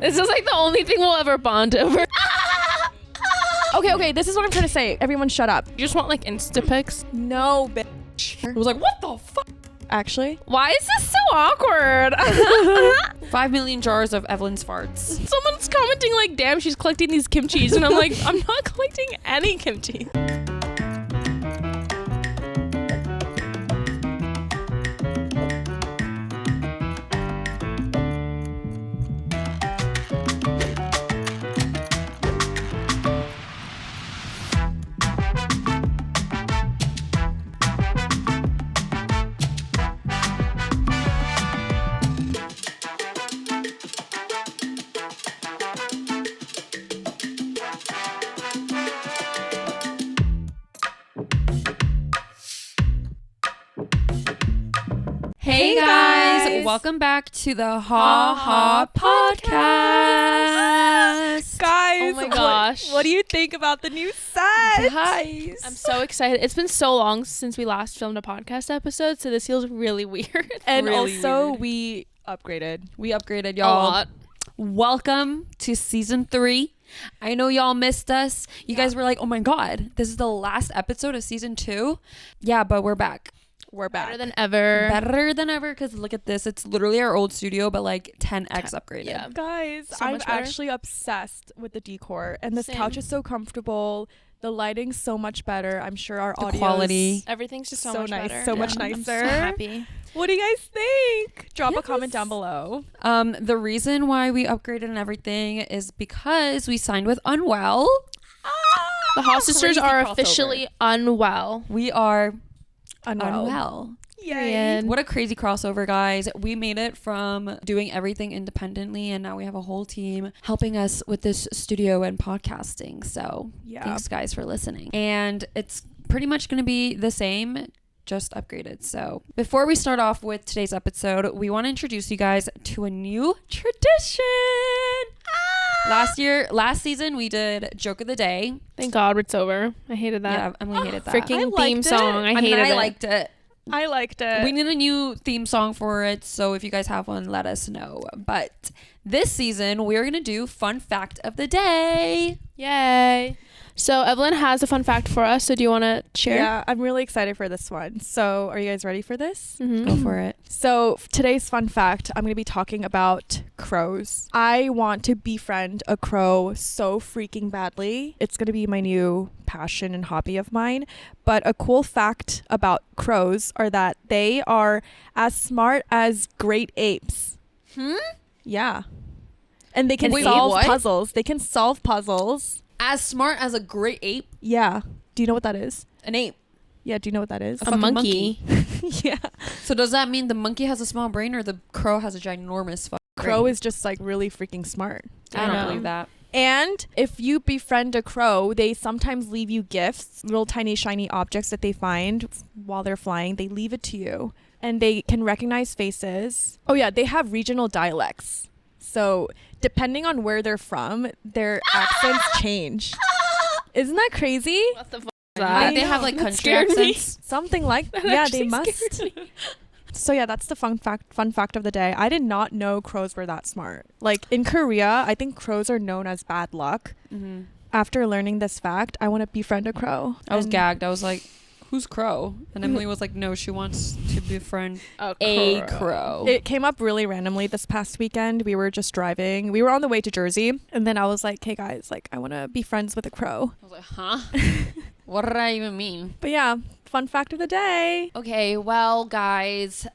This is like the only thing we'll ever bond over. Okay, this is what I'm trying to say. Everyone shut up. You just want like Insta pics? No, bitch. It was like, what the fuck? Actually, Why is this so awkward? 5 million jars of Evelyn's farts. Someone's commenting like, damn, she's collecting these kimchis. And I'm like, I'm not collecting any kimchi. Hey guys, welcome back to the Ha Ha Podcast. guys, Oh my gosh. what do you think about the new set? Guys, I'm so excited. It's been so long since we last filmed a podcast episode, so this feels really weird. And really also, weird. we upgraded. we upgraded A y'all. lot. Welcome to season 3. I know y'all missed us. You guys were like, oh my god, this is the last episode of season 2. Yeah, but we're back. We're back. Better than ever. Better than ever, because look at this. It's literally our old studio, but like 10x upgraded. Yeah. Guys, So I'm much better. actually obsessed with the decor. And this Same. couch is so comfortable. The lighting's so much better. I'm sure our The audio quality. Everything's just so, So much nice, better. so much I'm nicer. so happy. What do you guys think? Drop a comment Yes. down below. The reason why we upgraded and everything is because we signed with UNWELL. The Hall Sisters Crazy are crossover. officially unwell. We are Unwell. UNWELL. Yay. Period. What a crazy crossover, guys. We made it from doing everything independently, and now we have a whole team helping us with this studio and podcasting. So Yeah. thanks, guys, for listening. And it's pretty much going to be the same, just upgraded. So before we start off with today's episode, we want to introduce you guys to a new tradition. Last season, we did Joke of the Day. Thank God it's over. I hated that. Yeah, Emily hated that. Freaking I theme liked song. it. I hated it. liked it. I liked it. We need a new theme song for it, so if you guys have one, let us know. But this season, we're going to do Fun Fact of the Day. Yay. So Evelyn has a fun fact for us. So do you want to share? Yeah, I'm really excited for this one. So, are you guys ready for this? Mhm. Go for it. So, today's fun fact, I'm going to be talking about crows. I want to befriend a crow so freaking badly. It's going to be my new passion and hobby of mine. But a cool fact about crows are that they are as smart as great apes. Yeah. And they can Wait, solve what? puzzles. They can solve puzzles. As smart as a great ape? Yeah. Do you know what that is? An ape. Yeah, do you know what that is? A fucking monkey. Yeah. So does that mean the monkey has a small brain or the crow has a ginormous fucking Crow brain? is just like really freaking smart. I don't know. believe that. And if you befriend a crow, they sometimes leave you gifts, little tiny shiny objects that they find while they're flying. They leave it to you and they can recognize faces. Oh yeah, they have regional dialects. So depending on where they're from, their accents change. Isn't that crazy? What the fuck? They know. have like That country scared me. accents. Something like That yeah, they actually must. scared me. So yeah, that's the fun fact of the day. I did not know crows were that smart. Like in Korea, I think crows are known as bad luck. Mm-hmm. After learning this fact, I want to befriend a crow. I was And- gagged. I was like, who's crow? And Emily was like, no, she wants to befriend A a crow. It came up really randomly this past weekend. We were just driving. We were on the way to Jersey. And then I was like, hey guys, like I want to be friends with a crow. I was like, huh? What did I even mean? But yeah, fun fact of the day. Okay, well, guys,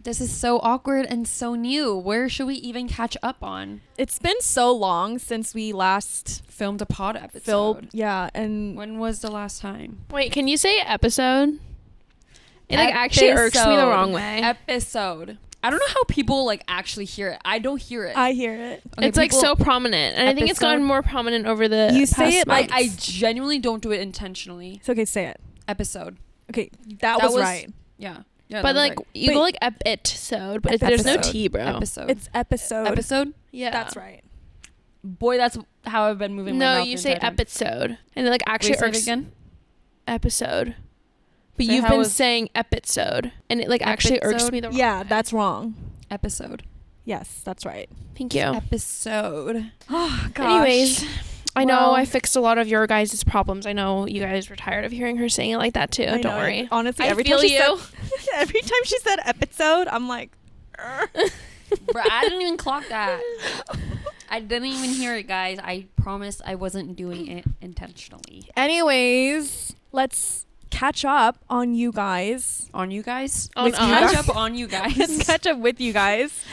this is so awkward and so new. Where should we even catch up on? It's been so long since we last Filmed a pod episode. filmed. Yeah. And When was the last time? Wait, can you say episode? It like actually irks me the Episode. wrong way. Episode. I don't know how people like actually hear it. I don't hear it. I hear it. Okay, It's like people- so prominent, and I think it's Episode. gotten more prominent over the. You say past it months. I genuinely don't do it intentionally. It's okay, say it. Episode. Okay, that was right. Yeah. Yeah. but that was like right. you Wait. go like episode, but there's no Episode. T, bro. Episode. It's episode. episode. Yeah, That's right. Boy, that's how I've been moving. my No, mouth you the say entire time. episode, and it like actually Wait, say it irks again. episode. But Say you've how been was- saying episode, and it like actually irks Episode? me the wrong Yeah, way. that's wrong. Episode. Yes, that's right. Thank you. Episode. Oh, gosh. Anyways, I know Well- I fixed a lot of your guys' problems. I know you guys were tired of hearing her saying it like that too. I Don't know. worry. Honestly, I every feel time she you. said, every time she said episode, I'm like, Bro, I didn't even clock that. I didn't even hear it, guys. I promise I wasn't doing it intentionally. anyways, let's catch up on you guys. On you guys? On Let's us. catch up on you guys. Let's catch up with you guys.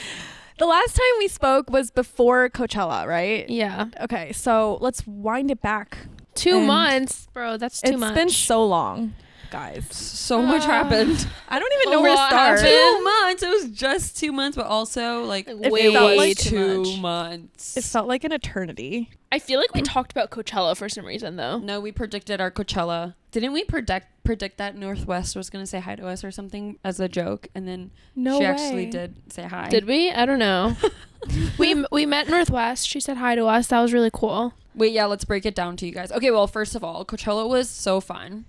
The last time we spoke was before Coachella, right? Yeah. Okay, so let's wind it back. 2 And months, bro. That's too much. It's been so long, guys. So much happened. I don't even A know where to lot start. happened. 2 months. It was just 2 months, but also like Way felt like too 2 much. months. It felt like an eternity. I feel like we talked about Coachella for some reason though. No, we predicted our Coachella. Didn't we predict that Northwest was going to say hi to us or something as a joke? And then No she way. actually did say hi. Did we? I don't know. we met Northwest. She said hi to us. That was really cool. Wait, yeah, let's break it down to you guys. Okay, well, first of all, Coachella was so fun.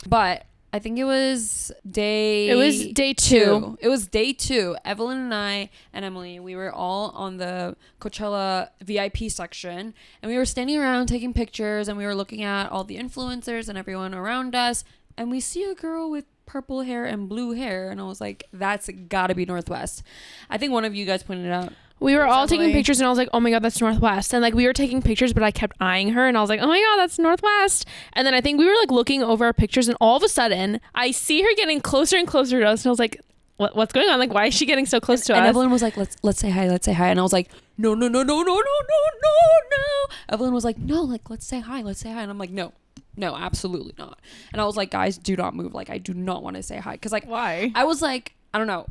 But I think it was day... It was day 2. It was day 2. Evelyn and I and Emily, we were all on the Coachella VIP section. And we were standing around taking pictures. And we were looking at all the influencers and everyone around us. And we see a girl with purple hair and blue hair. And I was like, that's gotta be Northwest. I think one of you guys pointed it out. We were all taking Emily. pictures and I was like, oh my God, that's Northwest. And like we were taking pictures, but I kept eyeing her and I was like, oh my God, that's Northwest. And then I think we were like looking over our pictures and all of a sudden I see her getting closer and closer to us. And I was like, what's going on? Like, why is she getting so close to And us? Evelyn was like, let's say hi, let's say hi. And I was like, no. Evelyn was like, no, like, let's say hi. And I'm like, no, absolutely not. And I was like, guys, do not move. Like, I do not want to say hi. Cause like, Why? I was like, I don't know.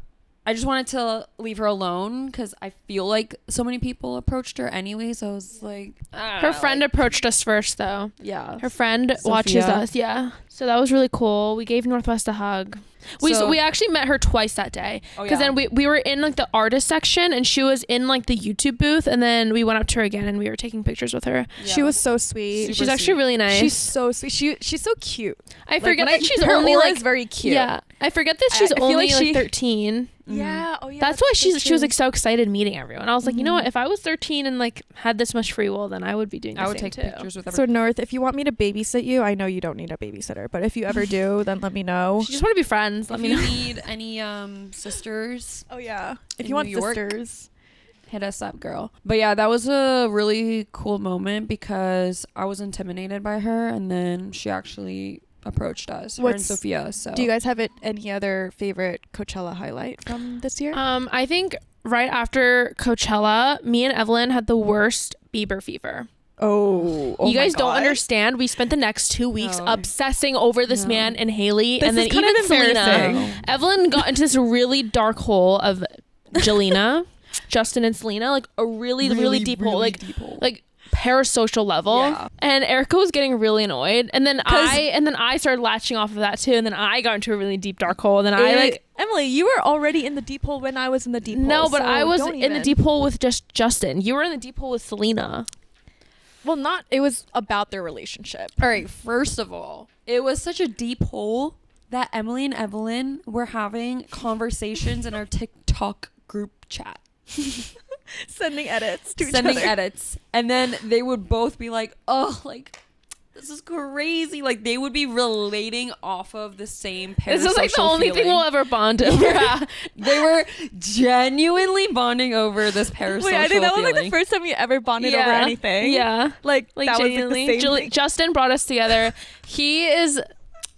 I just wanted to leave her alone because I feel like so many people approached her anyway. So I was like, Her friend approached us first though. yeah. Her friend watches Sophia. us. Yeah. So that was really cool. We gave Northwest a hug. We actually met her twice that day. Oh, Because yeah. then we were in like the artist section and she was in like the YouTube booth. And then we went up to her again and we were taking pictures with her. She was so sweet. Super She's actually sweet. really nice. She's so sweet. She's so cute. I forget Like, that she's her only aura like is very cute. Yeah. I forget that she's I feel only like like she- 13. Yeah. Oh yeah. That's why she was like so excited meeting everyone. I was like, you know Mhm. what? If I was 13 and like had this much free will, then I would be doing the I would same take too. pictures with So everyone. North, if you want me to babysit you, I know you don't need a babysitter, but if you ever do, then let me know. She just want to be friends. Let If me you know. need any sisters, Oh yeah. If In you want New York. sisters. hit us up, girl. But yeah, that was a really cool moment because I was intimidated by her, and then she actually approached us. Her and What's- Sophia. So Do you guys have any other favorite Coachella highlight from this year? I think right after Coachella, me and Evelyn had the worst Bieber fever. Oh, You guys don't understand. We spent the next 2 weeks No. obsessing over this No. man and Haley, This and then is kind even of Selena. embarrassing. Evelyn got into this really dark hole of Jelena, Justin, and Selena, like a really deep hole, like parasocial level. Yeah. And Erica was getting really annoyed, and then I started latching off of that too, and then I got into a really deep dark hole, and then I like. Emily, you were already in the deep hole when I was in the deep hole. No, but so I was don't in the even. deep hole with just Justin. You were in the deep hole with Selena. Well, not. It was about their relationship. All right, first of all, it was such a deep hole that Emily and Evelyn were having conversations in our TikTok group chat. Sending edits to Sending each other. edits. And then they would both be like, oh, like, this is crazy. Like, they would be relating off of the same parasocial This is like the only thing feeling. we'll ever bond over. Yeah. They were genuinely bonding over this parasocial Wait, I think that was like the feeling. first time you ever bonded over anything. Yeah. Like Like that genuinely. was like the same thing. Justin brought us together. He is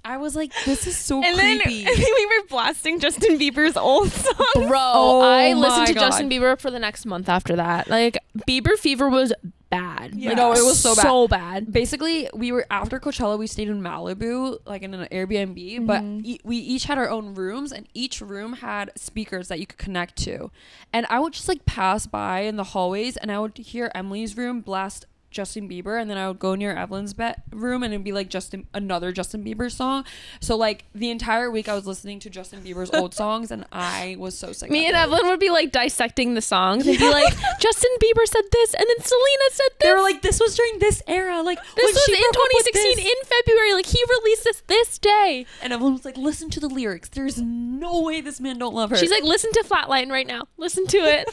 I was like, this is so And then, creepy. and then we were blasting Justin Bieber's old song. bro. Oh I my listened to God. Justin Bieber for the next month after that. Like Bieber fever was bad. Yeah. Like, No, it was so bad. So bad. Basically, we were after Coachella. We stayed in Malibu, like in an Airbnb. But we each had our own rooms, and each room had speakers that you could connect to. And I would just like pass by in the hallways, and I would hear Emily's room blast Justin Bieber, and then I would go near Evelyn's bedroom and it'd be like another Justin Bieber song. So like the entire week I was listening to Justin Bieber's old songs, and I was so sick. Me and Evelyn would be like dissecting the songs and be like, Justin Bieber said this, and then Selena said this. They were like, this was during this era. Like this was she in broke up with 2016 this. in February. Like he released this day. And Evelyn was like, listen to the lyrics. There's no way this man don't love her. She's like, listen to Flatline right now. Listen to it.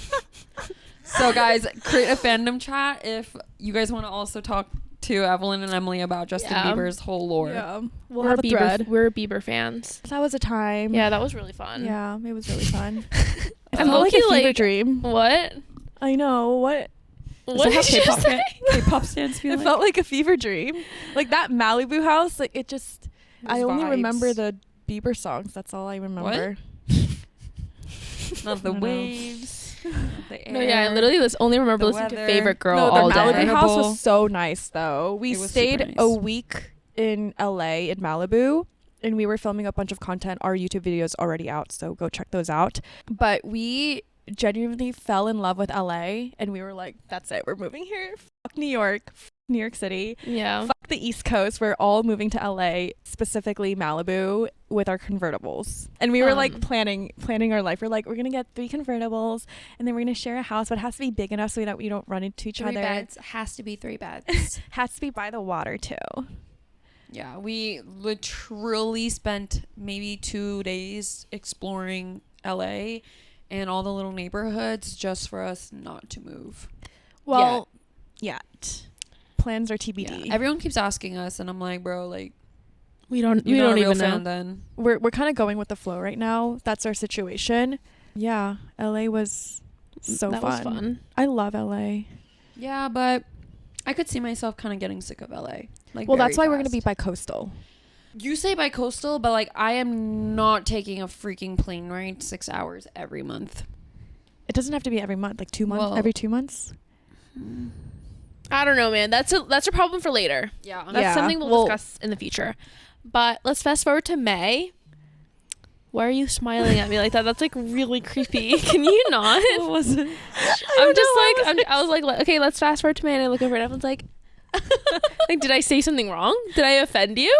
So guys, create a fandom chat if you guys want to also talk to Evelyn and Emily about Justin Bieber's whole lore. Yeah. We're Bieber fans. That was a time. Yeah, that was really fun. Yeah, it was really fun. It I'm felt like a low-key, fever like- dream. What? I know. What? What Is did that you how say? K-pop stands feel It like? felt like a fever dream. Like that Malibu house, like it just I only vibes. remember the Bieber songs. That's all I remember. Not the I don't know. waves. not the No, yeah, I air. literally only remember the listening to weather. Favorite Girl No, all the day. Malibu house Incredible. was so nice though. We It was stayed super a nice. week in LA in Malibu, and we were filming a bunch of content. Our YouTube videos already out, so go check those out. But we genuinely fell in love with LA, and we were like, that's it, we're moving here. Fuck New York, fuck New York City. Yeah. Fuck the East Coast. We're all moving to LA, specifically Malibu, with our convertibles. And we were like planning our life. We're like, we're gonna get 3 convertibles, and then we're gonna share a house, but it has to be big enough so we don't run into each 3 other. beds. Has to be 3 beds. Has to be by the water too. Yeah, we literally spent maybe 2 days exploring LA and all the little neighborhoods just for us not to move. Well, yet. Plans are TBD. Yeah. Everyone keeps asking us, and I'm like, bro, like, We don't you're not a real even know. fan then. We're kind of going with the flow right now. That's our situation. Yeah, LA was so That fun. was fun. I love LA. Yeah, but I could see myself kind of getting sick of LA. Like, Well, very that's why we're gonna be fast. bicoastal. You say bi-coastal, but like I am not taking a freaking plane ride 6 hours every month. It doesn't have to be every month, like 2 months, Well- every 2 months. I don't know, man. That's a problem for later. Yeah. That's Yeah, something we'll well- discuss in the future. But let's fast forward to May. Why are you smiling at me like that? That's like really creepy. Can you not? What was it? I was like, okay, let's fast forward to May, and I look over and everyone's like, like, did I say something wrong? Did I offend you?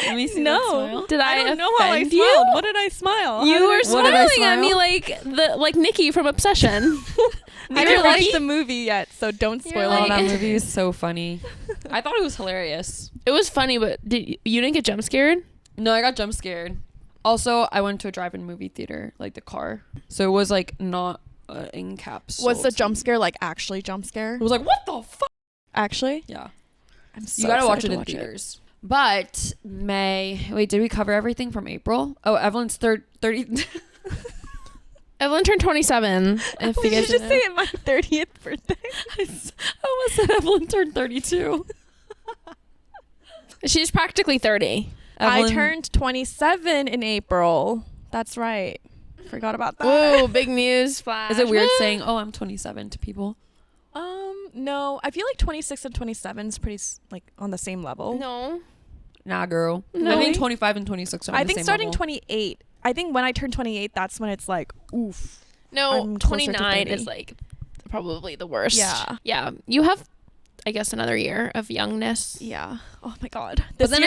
Let me see No. that smile. Did I, don't know how I offend smiled. you? What did I smile? You were What did I smiling at me smile? like Nikki from Obsession. I You didn't were watch like- the movie yet, so don't You're spoil Oh, like- it. that movie is so funny. I thought it was hilarious. It was funny, but you didn't get jump scared? No, I got jump scared. Also, I went to a drive-in movie theater, like the car. So it was like not in caps. Was the jump scare like actually jump scare? It was like, what the fuck? Actually, Yeah. I'm so You gotta watch excited it to in theaters. But May. Wait, did we cover everything from April? Oh, Evelyn's 30. Evelyn turned 27. If you guys just didn't say know. it my 30th birthday. I almost said Evelyn turned 32. She's practically 30. I Evelyn- turned 27 in April. That's right. Forgot about that. Whoa, big news flash. Is it weird saying, "Oh, I'm 27" to people? No. I feel like 26 and 27 is pretty like on the same level. No. Nah, girl. No. I think 25 and 26 are on I the think same starting level. 28. I think when I turn 28, that's when it's like, oof. No, I'm closer to 29 30. is like probably the worst. Yeah. Yeah. You have, I guess, another year of youngness. Yeah. Oh my God. But then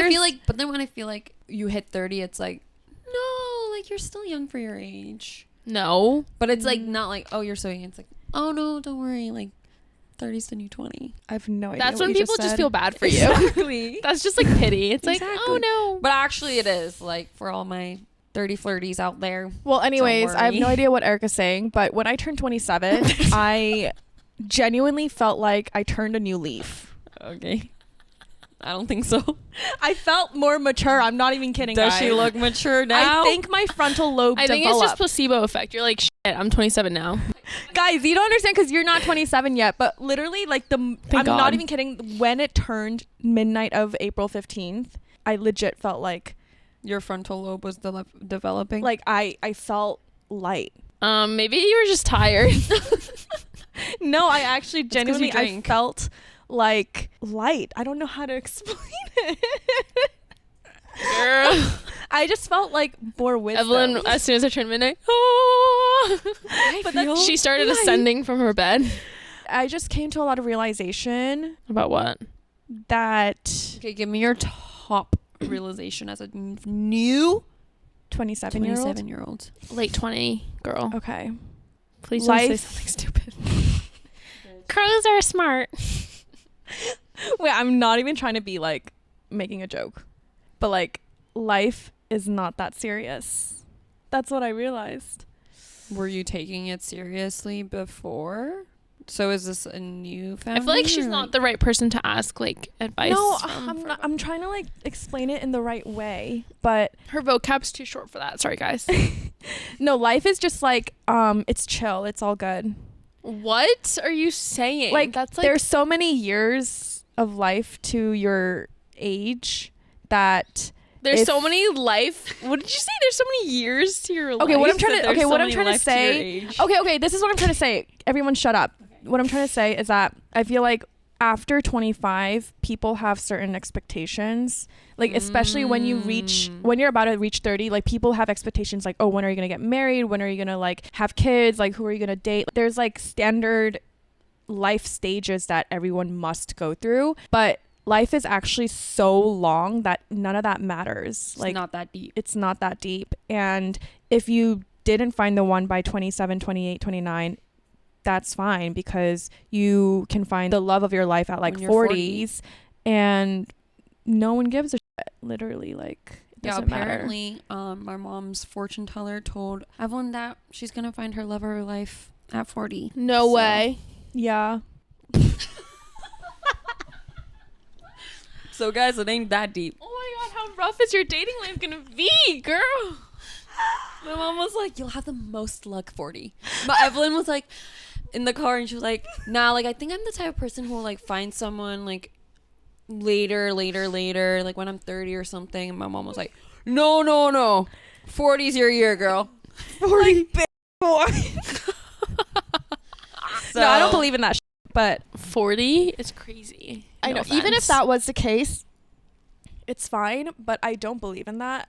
when I feel like you hit 30, it's like, no, like you're still young for your age. No. But it's like not like, oh, you're so young. It's like, oh no, don't worry, like 30's the new 20. I have no idea. That's what when you people just said. feel bad for you. Exactly. That's just like pity. It's like, Exactly. oh no. But actually, it is like for all my 30 flirties out there. Well, anyways, I have worry. no idea what Erica's saying, but when I turned 27, I genuinely felt like I turned a new leaf. Okay. I don't think so. I felt more mature. I'm not even kidding. Does guys. she look mature now? I think my frontal lobe I think developed. it's just placebo effect. You're like, shit, I'm 27 now. Guys, you don't understand because you're not 27 yet, but literally like I'm God. not even kidding. When it turned midnight of April 15th, I legit felt like your frontal lobe was developing. I felt light. Maybe you were just tired. No, I actually 'cause you genuinely I drink. felt like light. I don't know how to explain it. Girl. I just felt like more wisdom. Evelyn, as soon as I turned midnight, oh. But that's- She started ascending from her bed. I just came to a lot of realization About what? that Okay, give me your top realization as a new 27-year-old. 27-year-old. Late 20 girl. Okay. Please don't say Life- something stupid. Crows are smart. Wait, I'm not even trying to be like making a joke, but like life is not that serious. That's what I realized. Were you taking it seriously before? So is this a new family? I feel like she's not the right person to ask like advice. No, from. I'm trying to like explain it in the right way, but Her vocab's too short for that. Sorry, guys. no, life is just like it's chill. It's all good. What are you saying? Like that's like there's so many years of life to your age that there's if- so many life. What did you say? There's so many years to your life. Okay, what I'm trying to There's okay, so what I'm many trying to left to your say. age. Okay, this is what I'm trying to say. Everyone shut up. What I'm trying to say is that I feel like after 25, people have certain expectations. Like especially when you're about to reach 30, like people have expectations like, oh, when are you going to get married? When are you going to like have kids? Like who are you going to date? There's like standard life stages that everyone must go through, but life is actually so long that none of that matters. It's Like not that deep. it's not that deep. And if you didn't find the one by 27, 28, 29, that's fine because you can find the love of your life at like When you're 40. 40s and no one gives a shit. Literally, like it Yeah, doesn't matter. apparently, my mom's fortune teller told Evelyn that she's gonna find her love of her life at 40. no So- way. Yeah. So guys, it ain't that deep. Oh my god, how rough is your dating life gonna be, girl? My mom was like, "You'll have the most luck 40." But Evelyn was like in the car, and she was like, "Nah, like I think I'm the type of person who will like find someone like later, like when I'm 30 or something." And my mom was like, "No, 40's your year, girl." 40 big boy. So, No, I don't believe in that shit, but 40 is crazy. I know even if that was the case, it's fine, but I don't believe in that.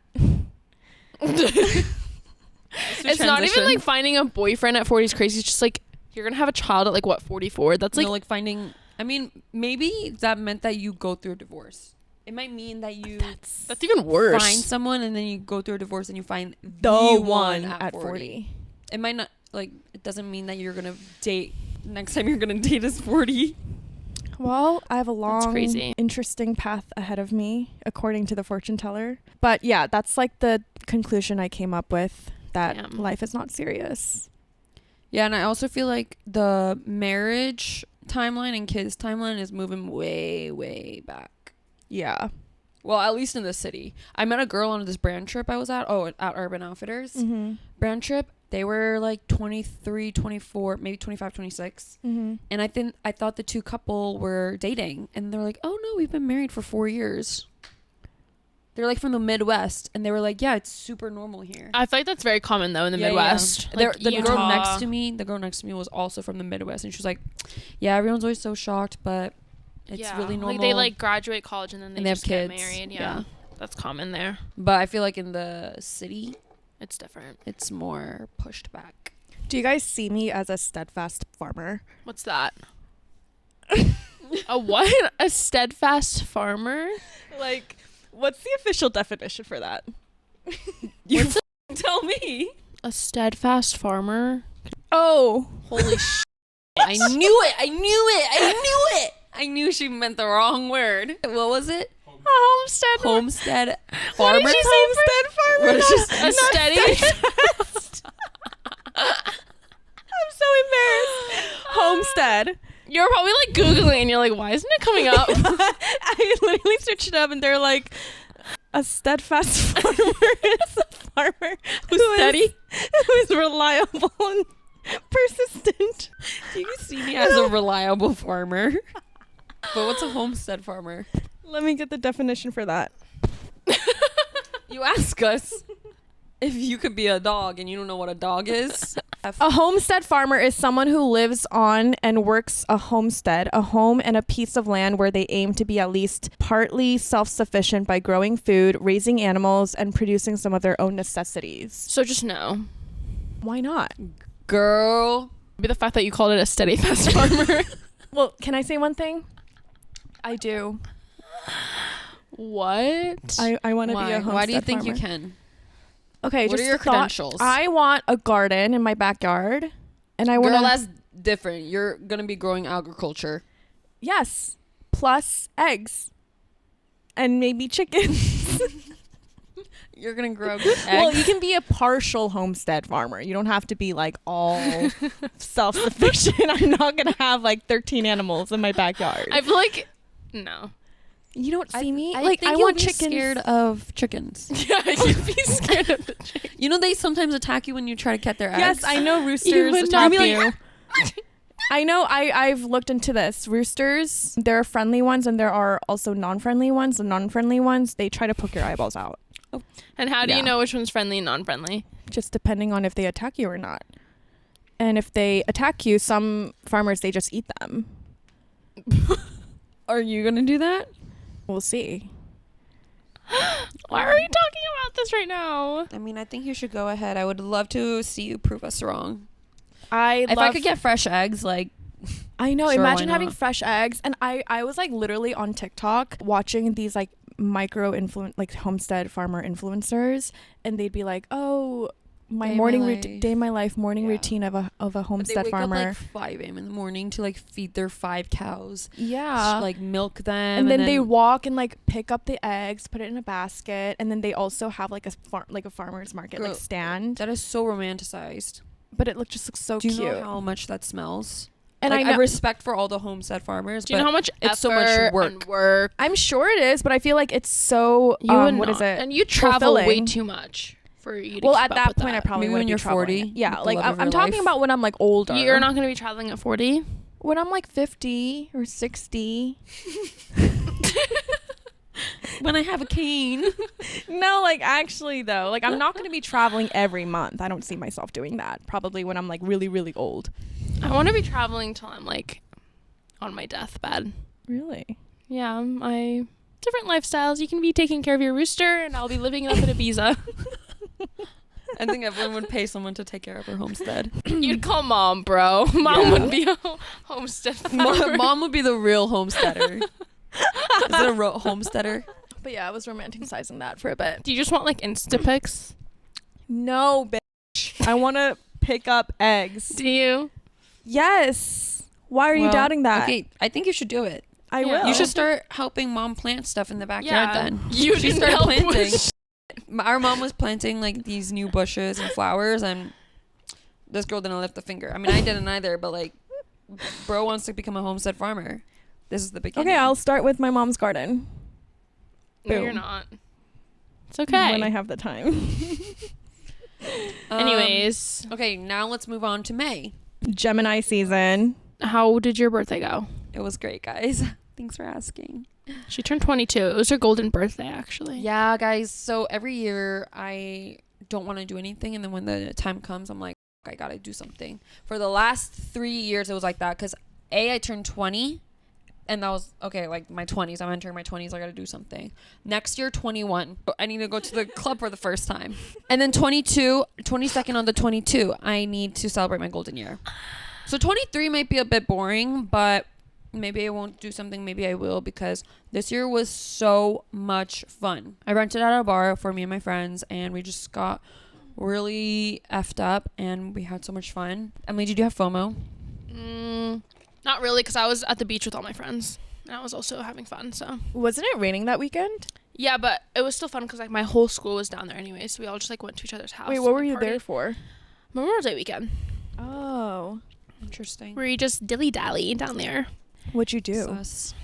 It's not even like finding a boyfriend at 40 is crazy. It's just like you're gonna have a child at like what 44. That's like like finding. I mean, maybe that meant that you go through a divorce. It might mean that you that's even worse. find someone and then you go through a divorce and you find The the one one at 40. 40. It might not like. It doesn't mean that you're gonna date. Next time you're gonna date is 40. Well, I have a long, crazy. interesting path ahead of me, according to the fortune teller. But yeah, that's like the conclusion I came up with, that Damn. life is not serious. Yeah, and I also feel like the marriage timeline and kids timeline is moving way, way back. Yeah. Well, at least in the city. I met a girl on this brand trip I was at. Oh, at Urban Outfitters. Mm-hmm. Brand trip. They were like 23, 24, maybe 25, 26. Mm-hmm. And I thought the two couple were dating. And they're like, oh, no, we've been married for 4 years. They're like from the Midwest. And they were like, yeah, it's super normal here. I feel like that's very common though in the Yeah, Midwest. yeah. Like, The girl Utah. next to me was also from the Midwest. And she was like, yeah, everyone's always so shocked, but it's Yeah. really normal. Like they like graduate college and then they And they have just get kids. married. Yeah. Yeah. That's common there. But I feel like in the city, It's different. it's more pushed back. Do you guys see me as a steadfast farmer? What's that? A what? A steadfast farmer? Like, what's the official definition for that? You tell me. A steadfast farmer? Oh, Holy shit. I knew it. I knew she meant the wrong word. What was it? A homestead. Homestead What farmer. did she say? homestead farmer. What did she say? A steady. I'm so embarrassed. Homestead. You're probably like Googling and you're like, why isn't it coming up? I literally searched it up and they're like, a steadfast farmer is a farmer who's steady? who's reliable and persistent. Do you see me as a reliable farmer? But what's a homestead farmer? Let me get the definition for that. You ask us if you could be a dog and you don't know what a dog is. A homestead farmer is someone who lives on and works a homestead, a home and a piece of land where they aim to be at least partly self-sufficient by growing food, raising animals, and producing some of their own necessities. So just no. Why not? Girl, Maybe the fact that you called it a steady fast farmer. Well, can I say one thing? I do. What? I want to be a homestead Why do you think farmer. you can? Okay, What just are your a thought. credentials? I want a garden in my backyard, and I want Girl, to. that's different. You're gonna be growing agriculture. Yes, plus eggs, and maybe chickens. You're gonna grow eggs. Well, you can be a partial homestead farmer. You don't have to be like all self-sufficient. I'm not gonna have like 13 animals in my backyard. I feel like no. You don't see me I like think I you'll want be chickens. Scared of chickens. Yeah, you'd be scared of the chicken. You know they sometimes attack you when you try to get their eggs. Yes, I know roosters You would attack not be you. like, I know. I've looked into this. Roosters, there are friendly ones, and there are also non-friendly ones. The non-friendly ones, they try to poke your eyeballs out, And how do Yeah. you know which one's friendly and non-friendly? just depending on if they attack you or not. And if they attack you, some farmers they just eat them. Are you gonna do that? We'll see. Why are we talking about this right now? I mean, I think you should go ahead. I would love to see you prove us wrong. I If I could get fresh eggs, like I know. Sure, Imagine why having not? fresh eggs. And I was like literally on TikTok watching these like like homestead farmer influencers, and they'd be like, "Oh, my Day in morning my routine, life." day in my life, morning Yeah. routine of a but they homestead wake farmer." up like 5 a.m. in the morning to like feed their 5 cows, Yeah. like milk them, and then they walk and like pick up the eggs, put it in a basket, and then they also have like a farmer's market Girl, like stand. that is so romanticized. But it just looks so Do you cute. know how much that smells? And like, I I know, respect for all the homestead farmers. Do you know how much it's so much effort work. and work? I'm sure it is, but I feel like it's so You would what not. is it? And you travel way fulfilling. too much for you to Well, keep at up that with point, I probably Maybe would when be you're traveling. 40, Yeah, with the like love of I'm your talking life. about when I'm like older. You're not going to be traveling at 40? When I'm like 50 or 60. when I have a cane. No, like actually though, like I'm not going to be traveling every month. I don't see myself doing that. Probably when I'm like really, really old. I want to be traveling till I'm like on my deathbed. Really? Yeah, I different lifestyles. You can be taking care of your rooster, and I'll be living up in Ibiza. I think everyone would pay someone to take care of her homestead. You'd call mom, bro. Mom Yeah. would be a homestead farmer. Mom would be the real homesteader. Is it a homesteader? But yeah, I was romanticizing that for a bit. Do you just want like Insta pics? No, bitch. I want to pick up eggs. Do you? Yes. Why are you Well, doubting that? Okay, I think you should do it. I Yeah. will. You should start helping mom plant stuff in the backyard then. You She can started help planting. with Our mom was planting like these new bushes and flowers, and this girl didn't lift a finger. I mean, I didn't either, but like, bro wants to become a homestead farmer. This is the beginning. Okay, I'll start with my mom's garden. No, you're Boom. not. It's okay. When I have the time. Anyways, Okay, now let's move on to May. Gemini season. how did your birthday go? It was great, guys. Thanks for asking. She turned 22. It was her golden birthday, actually. Yeah, guys. So every year I don't want to do anything, and then when the time comes, I'm like, I gotta do something. For the last 3 years, it was like that because I turned 20, and that was okay. Like my 20s, I'm entering my 20s. I gotta do something. Next year, 21. I need to go to the club for the first time, and then 22nd on the 22, I need to celebrate my golden year. So 23 might be a bit boring, but maybe I won't do something. Maybe I will, because this year was so much fun. I rented out a bar for me and my friends, and we just got really effed up, and we had so much fun. Emily, did you have FOMO? Not really, because I was at the beach with all my friends. And I was also having fun, so. Wasn't it raining that weekend? Yeah, but it was still fun because like my whole school was down there anyway, so we all just like went to each other's house. Wait, and, what were like, you there partied. for? Memorial Day weekend. Oh. Interesting. Where you just dilly-dally down there. What'd you do? Sus.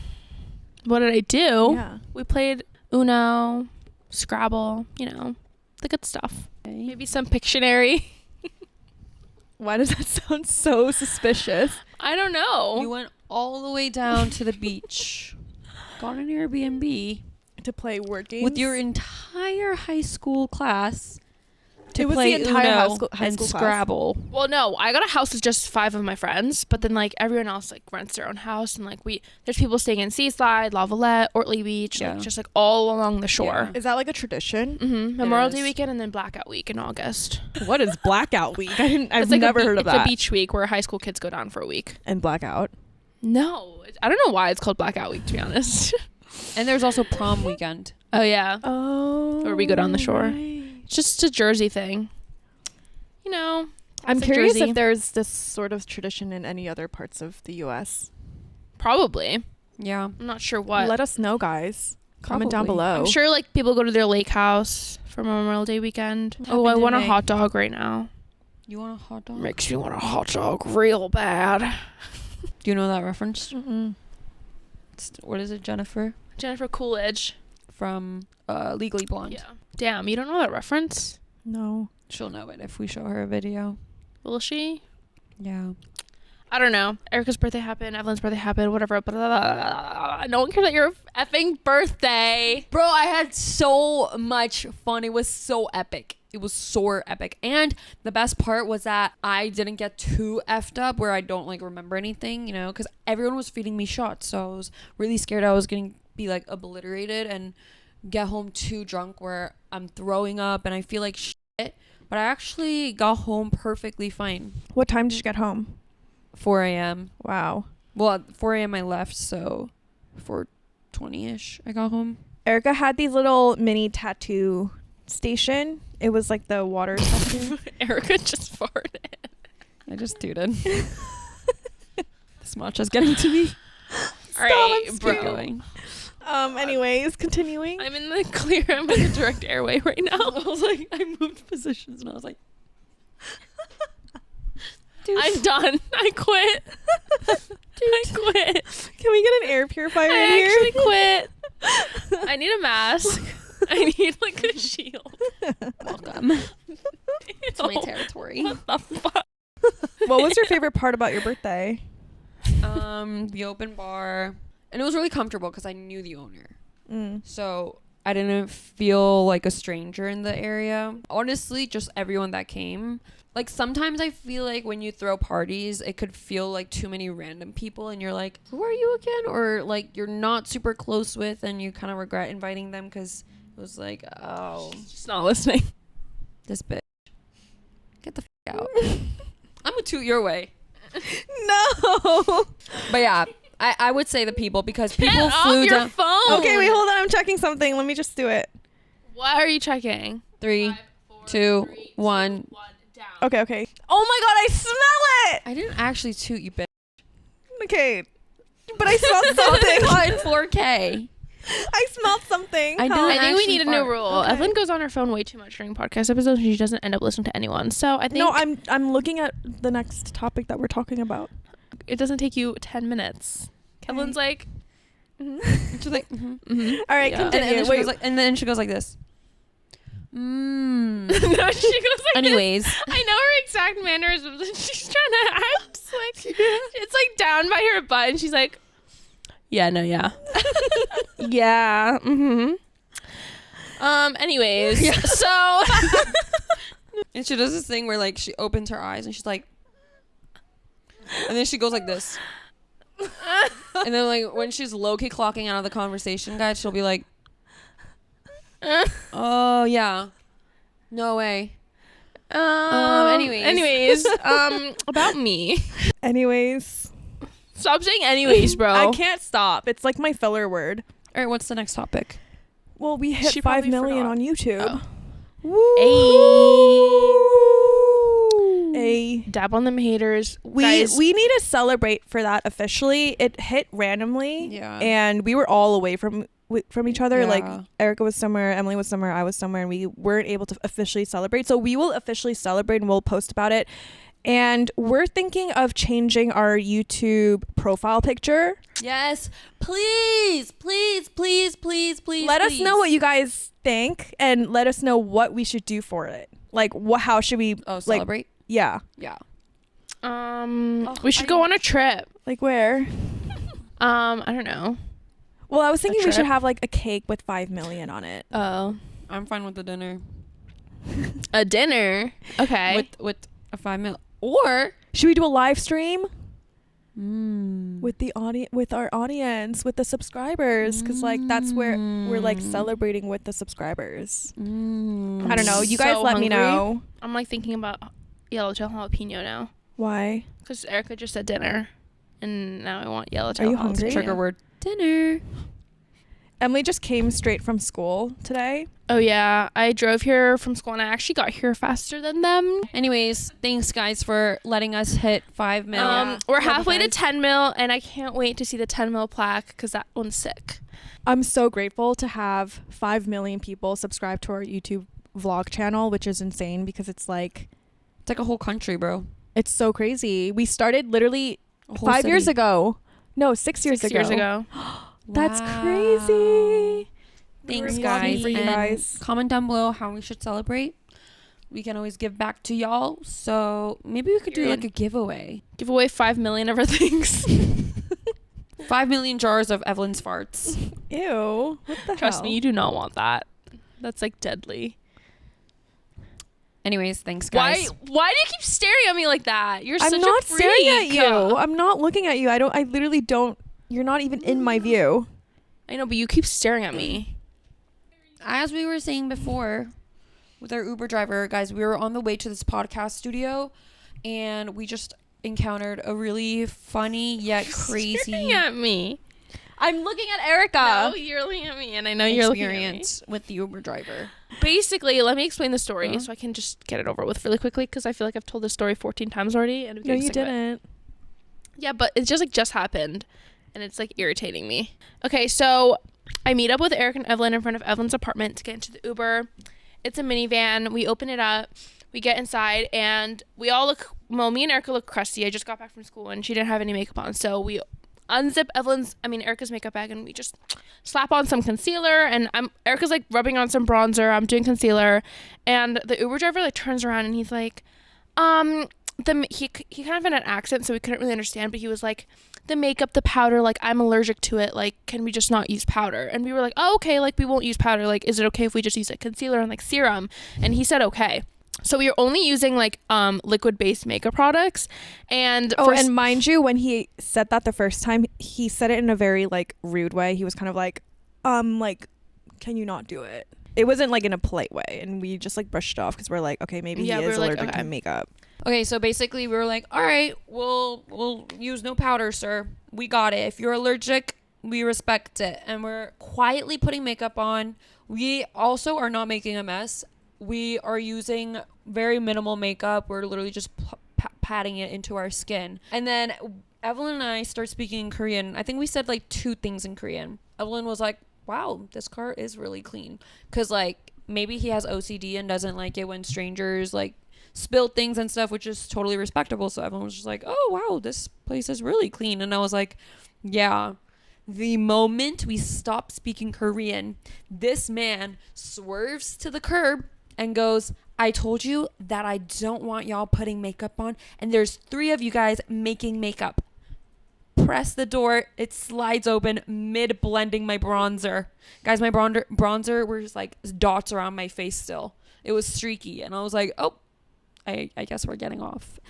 What did I do? Yeah. We played Uno, Scrabble, you know, the good stuff. Okay. Maybe some Pictionary. Why does that sound so suspicious? I don't know. You went all the way down to the beach, got an Airbnb To play word games? with your entire high school class to It was play the entire Uno high and school class. Scrabble. Well, no, I got a house with just 5 of my friends, but then like everyone else like rents their own house, and like there's people staying in Seaside, Lavalette, Ortley Beach, Yeah. like just like all along the shore. Is that like a tradition? Mm-hmm. Memorial Day is. weekend and then Blackout Week in August. What is blackout week? I've It's like never heard of that. It's a beach week where high school kids go down for a week. And blackout. No, I don't know why it's called Blackout Week, to be honest. And there's also prom weekend. Oh yeah, Oh. Or we go down the shore. right. it's just a Jersey thing. You know, I'm classic curious Jersey. if there's this sort of tradition in any other parts of the U.S. Probably. Yeah. I'm not sure what. Let us know, guys. Comment down Probably. below. I'm sure like people go to their lake house for Memorial Day weekend. What Oh, I happened in want a May? hot dog right now. You want a hot dog? Makes me want a hot dog real bad. Do you know that reference? Mm-mm. What is it, Jennifer? Jennifer Coolidge. From Legally Blonde. Yeah. Damn, you don't know that reference? No. She'll know it if we show her a video. Will she? Yeah. I don't know. Erica's birthday happened. Evelyn's birthday happened. Whatever. No one cares about your effing birthday. Bro, I had so much fun. It was so epic. It was so epic. And the best part was that I didn't get too effed up where I don't like remember anything, you know, because everyone was feeding me shots. So I was really scared I was going to be like obliterated and get home too drunk where I'm throwing up and I feel like shit. But I actually got home perfectly fine. What time did you get home? 4 a.m. Wow. Well, at 4 a.m. I left, so 4:20ish I got home. Erica had these little mini tattoo station. It was like the water tattoo. Erica just farted. I just tooted. This matcha's getting to me. All right, I'm bro. Keep going. Anyways, continuing. I'm in the clear. I'm in the direct airway right now. I was like, I moved positions and I was like, dude. I'm done. I quit. I quit. Can we get an air purifier in I here? actually quit. I need a mask. I need like a shield. Welcome to my Ew. territory. What the fuck? What was your favorite part about your birthday? The open bar. And it was really comfortable because I knew the owner. Mm. So I didn't feel like a stranger in the area. Honestly, just everyone that came. Like sometimes I feel like when you throw parties, it could feel like too many random people and you're like, who are you again? Or like you're not super close with and you kind of regret inviting them because it was like, oh, Just not listening. this bitch. Get the out. I'm gonna toot your way. No. But yeah, I would say the people because people Get off flew your down. phone. Okay, wait, hold on. I'm checking something. Let me just do it. What are you checking? 3, 2, 1. Down. Okay. Oh my god, I smell it. I didn't actually toot you, bitch. Okay. But I smelled something. Caught in 4K. I smelled something. I Huh? didn't I think we actually need a new fart. rule. Okay. Evelyn goes on her phone way too much during podcast episodes, and she doesn't end up listening to anyone. So I think No, I'm looking at the next topic that we're talking about. it doesn't take you 10 minutes. Okay. Evelyn's like, And she's like, mm-hmm. All right, Yeah. and continue. then she Wait, goes like, and then she goes like this. no, she goes like this. Anyways, I know her exact mannerisms, and she's trying to act like it's like down by her butt, and she's like, yeah, no, yeah, yeah, mm-hmm. Anyways, so and she does this thing where like she opens her eyes and she's like, and then she goes like this. And then like when she's low-key clocking out of the conversation, guys, she'll be like, oh yeah, no way. anyways, about me. anyways. Stop saying anyways, bro. I can't stop. It's like my filler word. All right, what's the next topic? Well, we hit She 5 probably million forgot. on YouTube. Oh. Woo! A Dab on them haters. we Guys, we need to celebrate for that officially. It hit randomly, Yeah. and we were all away from each other. Yeah. Like Erica was somewhere, Emily was somewhere, I was somewhere, and we weren't able to officially celebrate. So we will officially celebrate, and we'll post about it. And we're thinking of changing our YouTube profile picture. Yes, please. Let us know what you guys think, and let us know what we should do for it. Like, how should we? Oh, like, celebrate. yeah. Yeah. we should go on a trip. Like where? I don't know. Well, I was thinking we should trip? have like a cake with 5 million on it. Oh. I'm fine with the dinner. A dinner. Okay. with a 5 mil. Or Should we do a live stream with the audience, with our audience, with the subscribers? Because like that's where we're like celebrating with the subscribers. I don't know. You guys so let me hungry. know. I'm like thinking about yellowtail jalapeno now. Why? Because Erica just said dinner. And now I want yellowtail Are you jalapeno. hungry? trigger word dinner. Emily just came straight from school today. Oh yeah, I drove here from school and I actually got here faster than them. Anyways, thanks guys for letting us hit 5 mil. We're Love you halfway to guys. 10 mil and I can't wait to see the 10 mil plaque because that one's sick. I'm so grateful to have 5 million people subscribe to our YouTube vlog channel, which is insane because it's like It's like a whole country, bro. it's so crazy. We started literally A whole 5 years city. ago. No, 6 years 6 ago. years ago. That's Wow. crazy. Thanks, We're guys. happy for you And guys. comment down below how we should celebrate. We can always give back to y'all. So maybe we could do like a giveaway. Give away 5 million of our things. 5 million jars of Evelyn's farts. Ew. What the Trust hell? me, you do not want that. That's like deadly. Anyways, thanks, guys. Why do you keep staring at me like that? You're such I'm not a freak. staring at you. I'm not looking at you. I literally don't. You're not even in my view. I know, but you keep staring at me. As we were saying before with our Uber driver, guys, we were on the way to this podcast studio and we just encountered a really funny yet crazy Staring at me. I'm looking at Erica. No, you're looking at me, and I know you're looking at me. experience with the Uber driver. Basically, let me explain the story Huh? so I can just get it over with really quickly because I feel like I've told this story 14 times already. And I'm No, getting you sick of it. didn't. Yeah, but it's just happened, and it's like irritating me. Okay, so I meet up with Eric and Evelyn in front of Evelyn's apartment to get into the Uber. It's a minivan. We open it up. We get inside, and we all look. Well, me and Erica look crusty. I just got back from school, and she didn't have any makeup on, so we unzip Erica's makeup bag, and we just slap on some concealer. And Erica's like rubbing on some bronzer. I'm doing concealer, and the Uber driver like turns around and he's like, he kind of had an accent, so we couldn't really understand, but he was like, the makeup, the powder, like I'm allergic to it, like can we just not use powder? And we were like, oh, okay, like we won't use powder, like is it okay if we just use like concealer and like serum? And he said okay. So we were only using like liquid based makeup products. And And mind you, when he said that the first time, he said it in a very like rude way. He was kind of like can you not do it? It wasn't like in a polite way, and we just like brushed it off because we're like, okay, maybe Yeah, he we is were like, allergic okay. to makeup. Okay, so basically we were like, all right, we'll use no powder, sir. We got it. If you're allergic, we respect it. And we're quietly putting makeup on. We also are not making a mess. We are using very minimal makeup. We're literally just patting it into our skin. And then Evelyn and I start speaking Korean. I think we said like 2 things in Korean. Evelyn was like, wow, this car is really clean. Because like maybe he has OCD and doesn't like it when strangers like spill things and stuff, which is totally respectable. So everyone was just like, oh wow, this place is really clean. And I was like, yeah. The moment we stop speaking Korean, this man swerves to the curb and goes, I told you that I don't want y'all putting makeup on, and there's 3 of you guys making makeup. Press the door, it slides open mid blending my bronzer. Guys, my bronzer were just like dots around my face still. It was streaky, and I was like, oh, I guess we're getting off.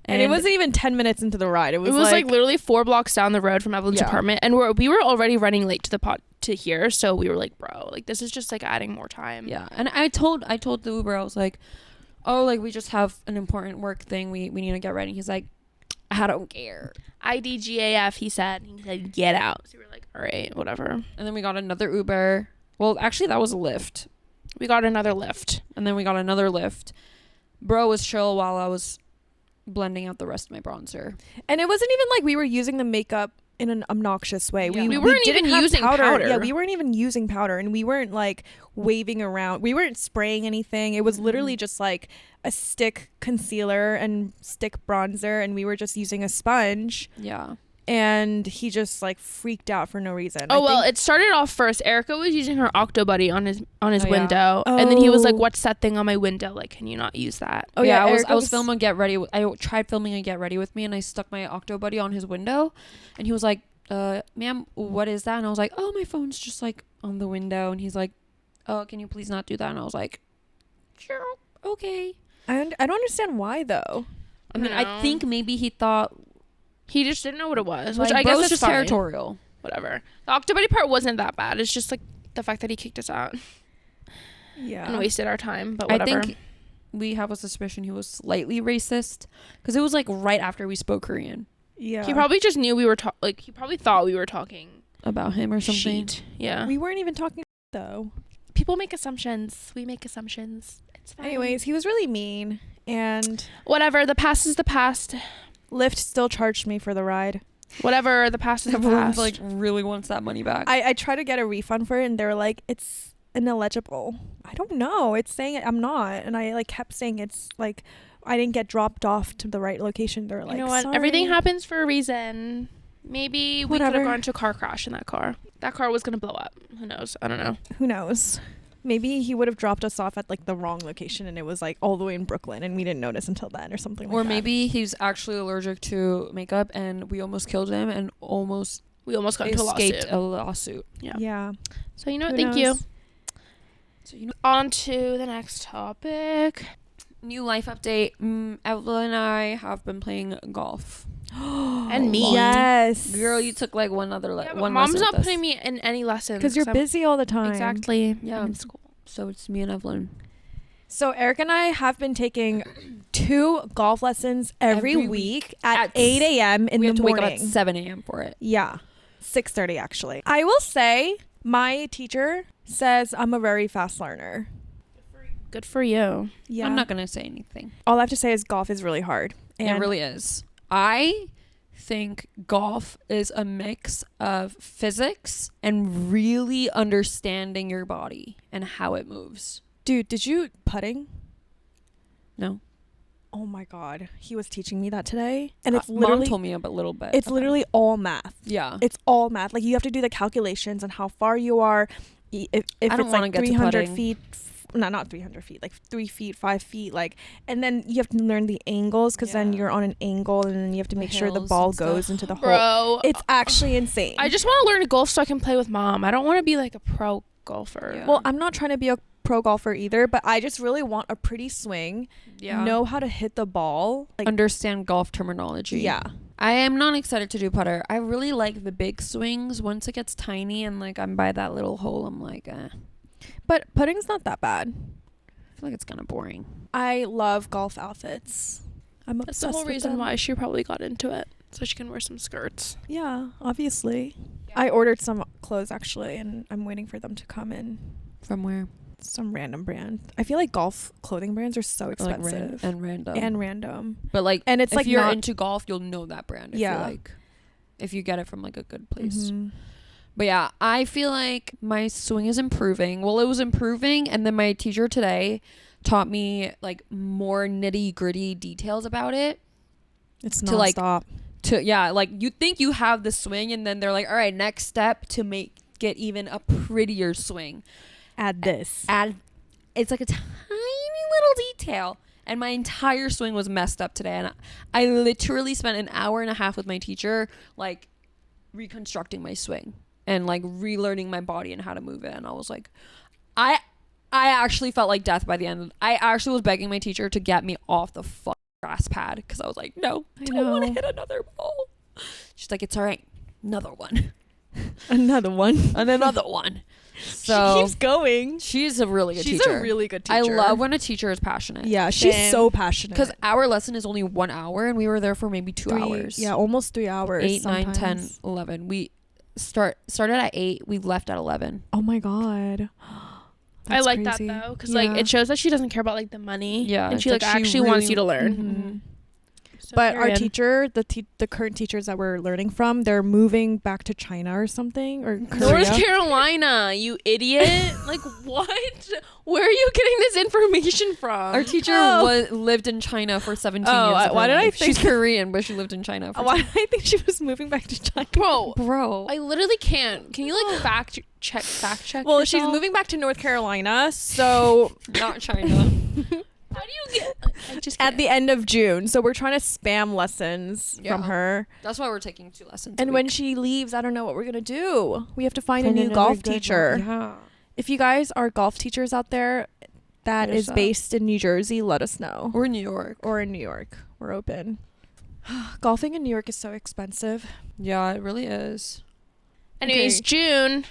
And it wasn't even 10 minutes into the ride. It was like literally 4 blocks down the road from Evelyn's apartment, and we were already running late to here, so we were like, bro, like this is just like adding more time. Yeah, and I told the Uber, I was like, oh, like we just have an important work thing, we need to get ready. He's like, I don't care. IDGAF, he said get out. So we were like, all right, whatever. And then we got another Uber. Well, actually that was a Lyft. We got another Lyft. And then we got another Lyft. Bro was chill while I was blending out the rest of my bronzer. And it wasn't even like we were using the makeup in an obnoxious way. Yeah. We weren't didn't even have using powder. Yeah, we weren't even using powder, and we weren't like waving around. We weren't spraying anything. It was literally just like a stick concealer and stick bronzer, and we were just using a sponge. Yeah. And he just like freaked out for no reason. Oh, well, it started off first. Erica was using her Octo Buddy on his Oh, yeah. window, and then he was like, Oh. "What's that thing on my window? Like, can you not use that?" Oh yeah, yeah, I was filming Get Ready. I tried filming a Get Ready with me, and I stuck my Octo Buddy on his window, and he was like, ma'am, what is that? And I was like, oh, my phone's just like on the window. And he's like, oh, can you please not do that? And I was like, sure, okay. I don't understand why though. I mean, No. I think maybe he thought He just didn't know what it was, like, which I guess bro's is just fine. territorial. Whatever. The October part wasn't that bad. It's just like the fact that he kicked us out Yeah. and wasted our time. But I whatever. think we have a suspicion he was slightly racist because it was like right after we spoke Korean Yeah. he probably just knew we were he probably thought we were talking about him or something. shit. Yeah. We weren't even talking though. People make assumptions. We make assumptions. It's fine. Anyways, he was really mean, and Whatever. The past is the past. Lyft still charged me for the ride. Whatever. The past is the Everyone's past. like really wants that money back. I tried to get a refund for it, and they were like, it's ineligible. I don't know. It's saying I'm not, and I like kept saying it's like I didn't get dropped off to the right location. They're like, you know what? sorry. Everything happens for a reason. Maybe we could Whatever. have gone to a car crash in that car. That car was gonna blow up. Who knows? I don't know. Who knows? Maybe he would have dropped us off at like the wrong location, and it was like all the way in Brooklyn, and we didn't notice until then, or something like or that. maybe he's actually allergic to makeup and we almost killed him and almost We almost got into a escaped lawsuit. a lawsuit. Yeah. Yeah. So you know what? Who Thank you. knows? So you know, On to the next topic. new life update. Evelyn and I have been playing golf. And me. Yes. Girl, you took like one other Yeah, but one mom's lesson not with us. putting me in any lessons because you're I'm- busy all the time. Exactly. Yeah. I'm in school. So it's me and Evelyn. So Eric and I have been taking 2 golf lessons every Every week at At 8 a.m. in we the have to morning. wake up at 7 a.m. for it. Yeah, 6:30 actually. I will say my teacher says I'm a very fast learner. Good for you. Yeah. I'm not gonna say anything. All I have to say is golf is really hard. And It really is. I think golf is a mix of physics and really understanding your body and how it moves. dude, did you putting? No, Oh my god, he was teaching me that today, and it's Mom literally told me a little bit. it's about literally all math. it. Yeah. It's all math. Like you have to do the calculations on how far you are. If I don't it's wanna like get to 300 putting. feet, not 300 feet, like 3 feet, 5 feet, like, and then you have to learn the angles because then Yeah. you're on an angle, and then you have to The make sure the hills ball and stuff. goes into the hole. Bro. It's actually insane. I just want to learn golf so I can play with mom. I don't want to be like a pro golfer. Yeah. well, I'm not trying to be a pro golfer either, but I just really want a pretty swing, Yeah. know how to hit the ball. Like, Understand golf terminology. yeah. I am not excited to do putter. I really like the big swings. Once it gets tiny and like I'm by that little hole, I'm like, But putting's not that bad. I feel like it's kind of boring. I love golf outfits. I'm That's obsessed the whole with reason them. why she probably got into it. So she can wear some skirts. Yeah, obviously. I ordered some clothes actually, and I'm waiting for them to come in. From where? Some random brand. I feel like golf clothing brands are so Like expensive and random. and random. But like, And it's if like you're not- into golf, you'll know that brand. If Yeah. you're like, if you get it from like a good place. Mhm. But yeah, I feel like my swing is improving. Well, it was improving, and then my teacher today taught me like more nitty gritty details about it. It's To, like, nonstop. Like you think you have the swing, and then they're like, all right, next step to make it even a prettier swing. Add this. It's like a tiny little detail. And my entire swing was messed up today. And I literally spent an hour and a half with my teacher, like reconstructing my swing and like relearning my body and how to move it. And I was like, I actually felt like death by the end. I actually was begging my teacher to get me off the grass pad because I was like, no, I don't want to hit another ball. She's like, it's all right. Another one. Another one. And another one. So she keeps going. she's a really good She's teacher. a really good teacher. I love when a teacher is passionate. Yeah, she's Same. so passionate. Because our lesson is only 1 hour and we were there for maybe 2 hours. Yeah, almost 3 hours. 8, 9, 10, sometimes. 11. We started at 8. We left at 11. Oh my god. I That's like crazy. that though, because like it shows that she doesn't care about like the money. Yeah, and it's she like like she actually wants really- you to learn. Mhm. So But our period. teacher, the current teachers that we're learning from, they're moving back to China or something, or North Korea. Carolina, you idiot! Like what? Where are you getting this information from? Our teacher Oh. lived in China for 17 Oh, years. of why her did I life. think- She's Korean, but she lived in China for Why did I think she was moving back to China? Bro, Bro. I literally can't. Can you like fact check? Well, she's yourself? moving back to North Carolina, so Not China. How do you get? I just at the end of June. So we're trying to spam lessons from Yeah. her. That's why we're taking 2 lessons. a And when week. she leaves, I don't know what we're gonna do. We have to find a new another golf good one. teacher. Yeah. If you guys are golf teachers out there that Hit us is up. based in New Jersey, let us know. Or New York. Or in New York. We're open. Golfing in New York is so expensive. Yeah, it really is. Anyways, Okay. June.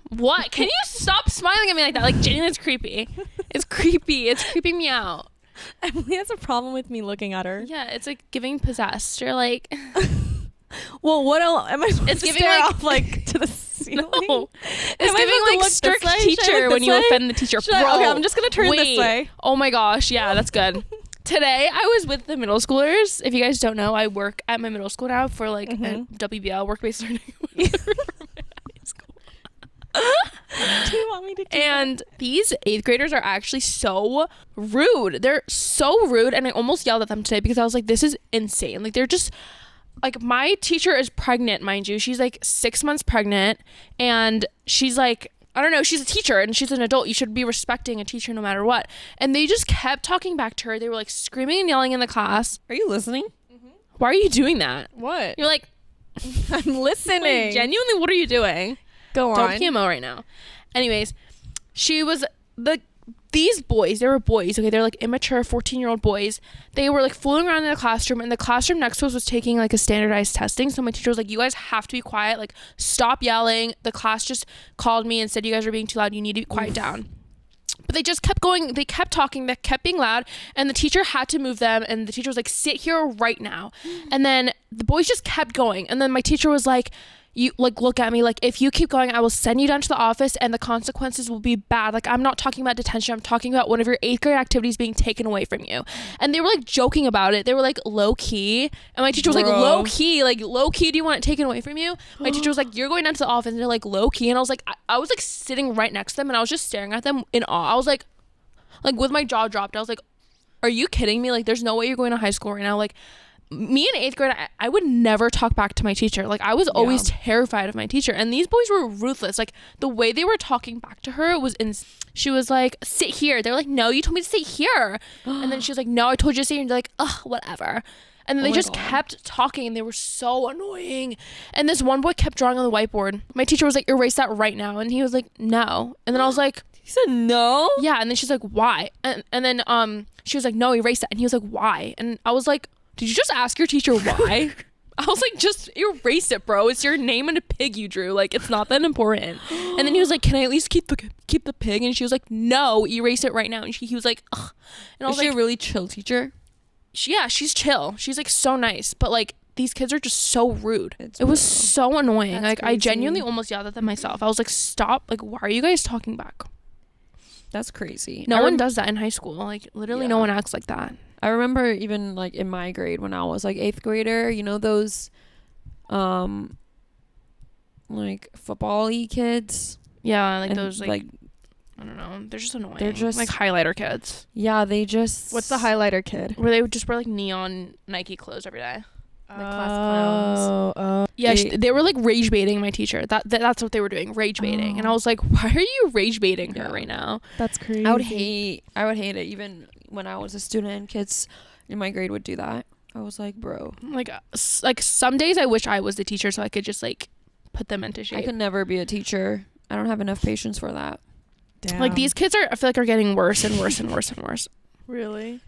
What? Can you stop smiling at me like that? Like, genuinely, it's creepy. It's creepy. It's creeping me out. Emily has a problem with me looking at her. Yeah, it's like giving possessed. You're like, Well, what else am I supposed It's to giving, stare like- off like to the ceiling? no. It's Am I giving supposed to like look this strict way? Should I teacher look when this you way? offend the teacher. Should I- Bro, okay, I'm just gonna turn this wait. way. Oh my gosh, yeah, that's good. Today I was with the middle schoolers. If you guys don't know, I work at my middle school now for like a WBL, work-based learning. Do you want me to do And these 8th graders are actually so rude. They're so rude, and I almost yelled at them today because I was like, this is insane. Like, they're just like, my teacher is pregnant, mind you. She's like 6 months pregnant, and she's like, I don't know, she's a teacher and she's an adult. You should be respecting a teacher no matter what. And they just kept talking back to her. They were like screaming and yelling in the class. Are you listening? Why are you doing that? What? You're like, I'm listening. like, genuinely, what are you doing? Go Don't on. PMO right now. Anyways, these boys, they were boys, okay? They're like immature 14-year-old boys. They were like fooling around in the classroom, and the classroom next to us was taking like a standardized testing. So my teacher was like, you guys have to be quiet, like stop yelling. The class just called me and said, you guys are being too loud, you need to be quiet down. But they just kept going, they kept talking, they kept being loud, and the teacher had to move them, and the teacher was like, sit here right now. And then the boys just kept going, and then my teacher was like, you like, look at me, like, if you keep going, I will send you down to the office and the consequences will be bad. Like, I'm not talking about detention, I'm talking about one of your 8th grade activities being taken away from you. And they were like joking about it. They were like, low key. And my teacher was like, Bro. low key, do you want it taken away from you? My teacher was like, you're going down to the office. And they're like, low key. And I was like, I was like sitting right next to them, and I was just staring at them in awe. I was like with my jaw dropped. I was like, are you kidding me? Like, there's no way you're going to high school right now. Like, me in 8th grade, I would never talk back to my teacher. Like, I was always terrified of my teacher. And these boys were ruthless. Like, the way they were talking back to her was she was like, sit here. They're like, no, you told me to sit here. And then she was like, no, I told you to sit here. And they're like, ugh, whatever. And then they my just God. kept talking, and they were so annoying. And this one boy kept drawing on the whiteboard. My teacher was like, erase that right now. And he was like, no. And then I was like, He said no. yeah. And then she's like, why? And then she was like, no, erase that. And he was like, why? And I was like, did you just ask your teacher why? I was like, just erase it, bro. It's your name and a pig you drew. Like, it's not that important. And then he was like, can I at least keep the pig? And she was like, no, erase it right now. And he was like, ugh. And I Is was she like, a really chill teacher? yeah, she's chill. She's like so nice. But like, these kids are just so rude. It's It was brutal. so annoying. That's like, I crazy. genuinely almost yelled at them myself. I was like, stop. Like, why are you guys talking back? That's crazy. No one does that in high school. Like, literally no Yeah. one acts like that. I remember even like in my grade when I was like 8th grader, you know, those like football-y kids. Yeah, like And, those like I don't know. They're just annoying. They're just- like highlighter kids. yeah, they just What's the highlighter kid? Where they would just wear like neon Nike clothes every day. Like class clowns. Oh. Yeah, They- they were like rage baiting my teacher. That's what they were doing, rage baiting. And I was like, why are you rage baiting her Yeah. right now? That's crazy. I would hate it even when I was a student and kids in my grade would do that. I was like, bro, Like some days I wish I was the teacher so I could just like put them into shape. I could never be a teacher. I don't have enough patience for that. Damn. Like these kids I feel like are getting worse and worse and worse and worse. Really?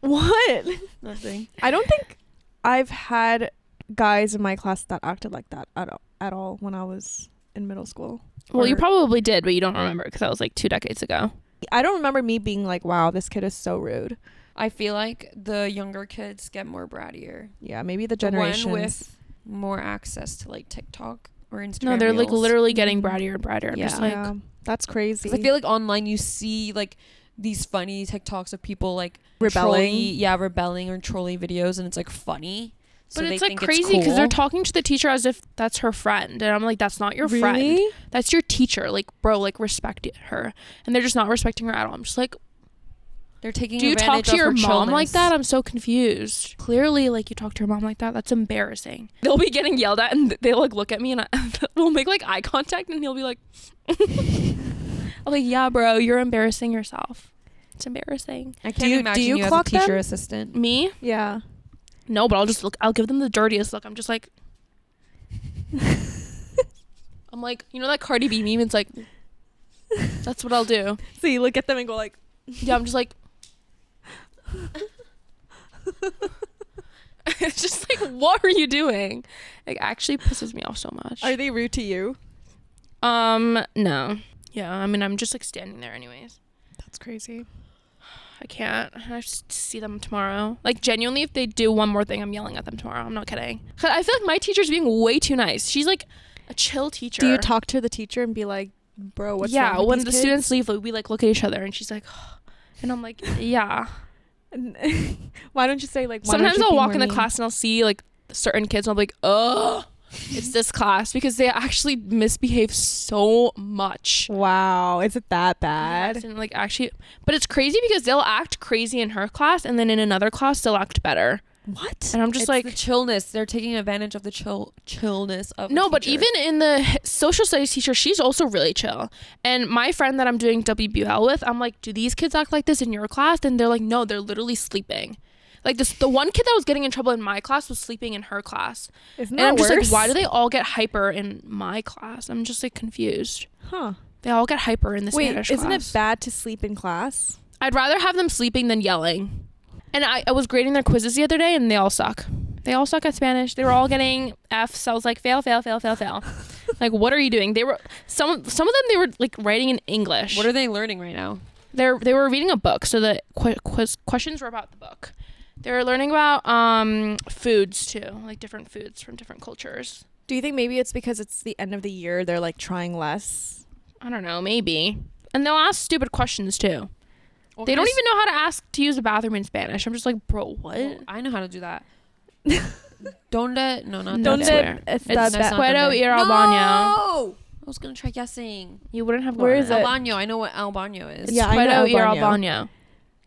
What? Nothing. I don't think I've had guys in my class that acted like that at all when I was in middle school. Well, you Or- probably did, but you don't remember because that was like 2 decades ago. I don't remember me being like, wow, this kid is so rude. I feel like the younger kids get more brattier. Yeah, maybe the The one generations. with more access to like TikTok or Instagram. No, they're like Reels. literally getting brattier and brattier. I'm just Yeah. like, yeah, that's crazy. 'Cause I feel like online you see like these funny TikToks of people like Rebelling. rebelling or trolling videos, and it's like funny. So but they it's like think crazy because they're cool. talking to the teacher as if that's her friend, and I'm like, that's not your friend. Really? That's your teacher. Like, bro, like respect her, and they're just not respecting her at all. I'm just like, They're taking. do you talk advantage to of your her mom like chillness. that? I'm so confused. Clearly, like you talk to your mom like that. That's embarrassing. They'll be getting yelled at, and they'll like look at me, and we'll make like eye contact, and he'll be like, I'm like, yeah, bro, you're embarrassing yourself. It's embarrassing. I can't you- imagine do you you as a clock teacher them? assistant. Me? Yeah. No, but I'll just look. I'll give them the dirtiest look. I'm just like, I'm like, you know that Cardi B meme? It's like, That's what I'll do. So you look at them and go like, Yeah, I'm just like. It's just like, what are you doing? It actually pisses me off so much. are they rude to you? No. Yeah, I mean, I'm just like standing there anyways. That's crazy. I can't. I just see them tomorrow. Like, genuinely, if they do one more thing, I'm yelling at them tomorrow. I'm not kidding. 'Cause I feel like my teacher's being way too nice. She's like a chill teacher. Do you talk to the teacher and be like, bro, what's wrong with when these the kids? students leave, like, we like look at each other and she's like, and I'm like, yeah. Why don't you say like, why Sometimes don't you I'll be walk more in the mean? class and I'll see like certain kids and I'll be like, oh, it's this class, because they actually misbehave so much. Wow, is it that bad? Yes, and like actually, but it's crazy because they'll act crazy in her class and then in another class they'll act better. What? And I'm just It's like, the chillness. They're taking advantage of the chillness of no, the but teacher. even in the social studies teacher, she's also really chill. And my friend that I'm doing WBL with, I'm like, do these kids act like this in your class? And they're like, no, they're literally sleeping. Like the one kid that was getting in trouble in my class was sleeping in her class. Isn't And that I'm just worse? like, why do they all get hyper in my class? I'm just like confused. Huh. They all get hyper in the Wait, Spanish isn't class. it bad to sleep in class? I'd rather have them sleeping than yelling. And I was grading their quizzes the other day and they all suck. They all suck at Spanish. They were all getting Fs. So I was like, fail, fail, fail, fail, fail. Like, what are you doing? They were some of them, they were like writing in English. What are they learning right now? They were reading a book, so the questions were about the book. They were learning about foods too, like different foods from different cultures. Do you think maybe it's because it's the end of the year, they're like trying less? I don't know, maybe. And they'll ask stupid questions too. What They kind don't of even know how to ask to use the bathroom in Spanish. I'm just like, bro, what? Well, I know how to do that. Donde? No, not Donde that. swear. It's It's that That's not puedo donde. ir al baño. No! I was gonna try guessing. You wouldn't have. Where gotten is it. it? Al baño. I know what al baño is. Yeah, I know Puedo el ir al baño. baño.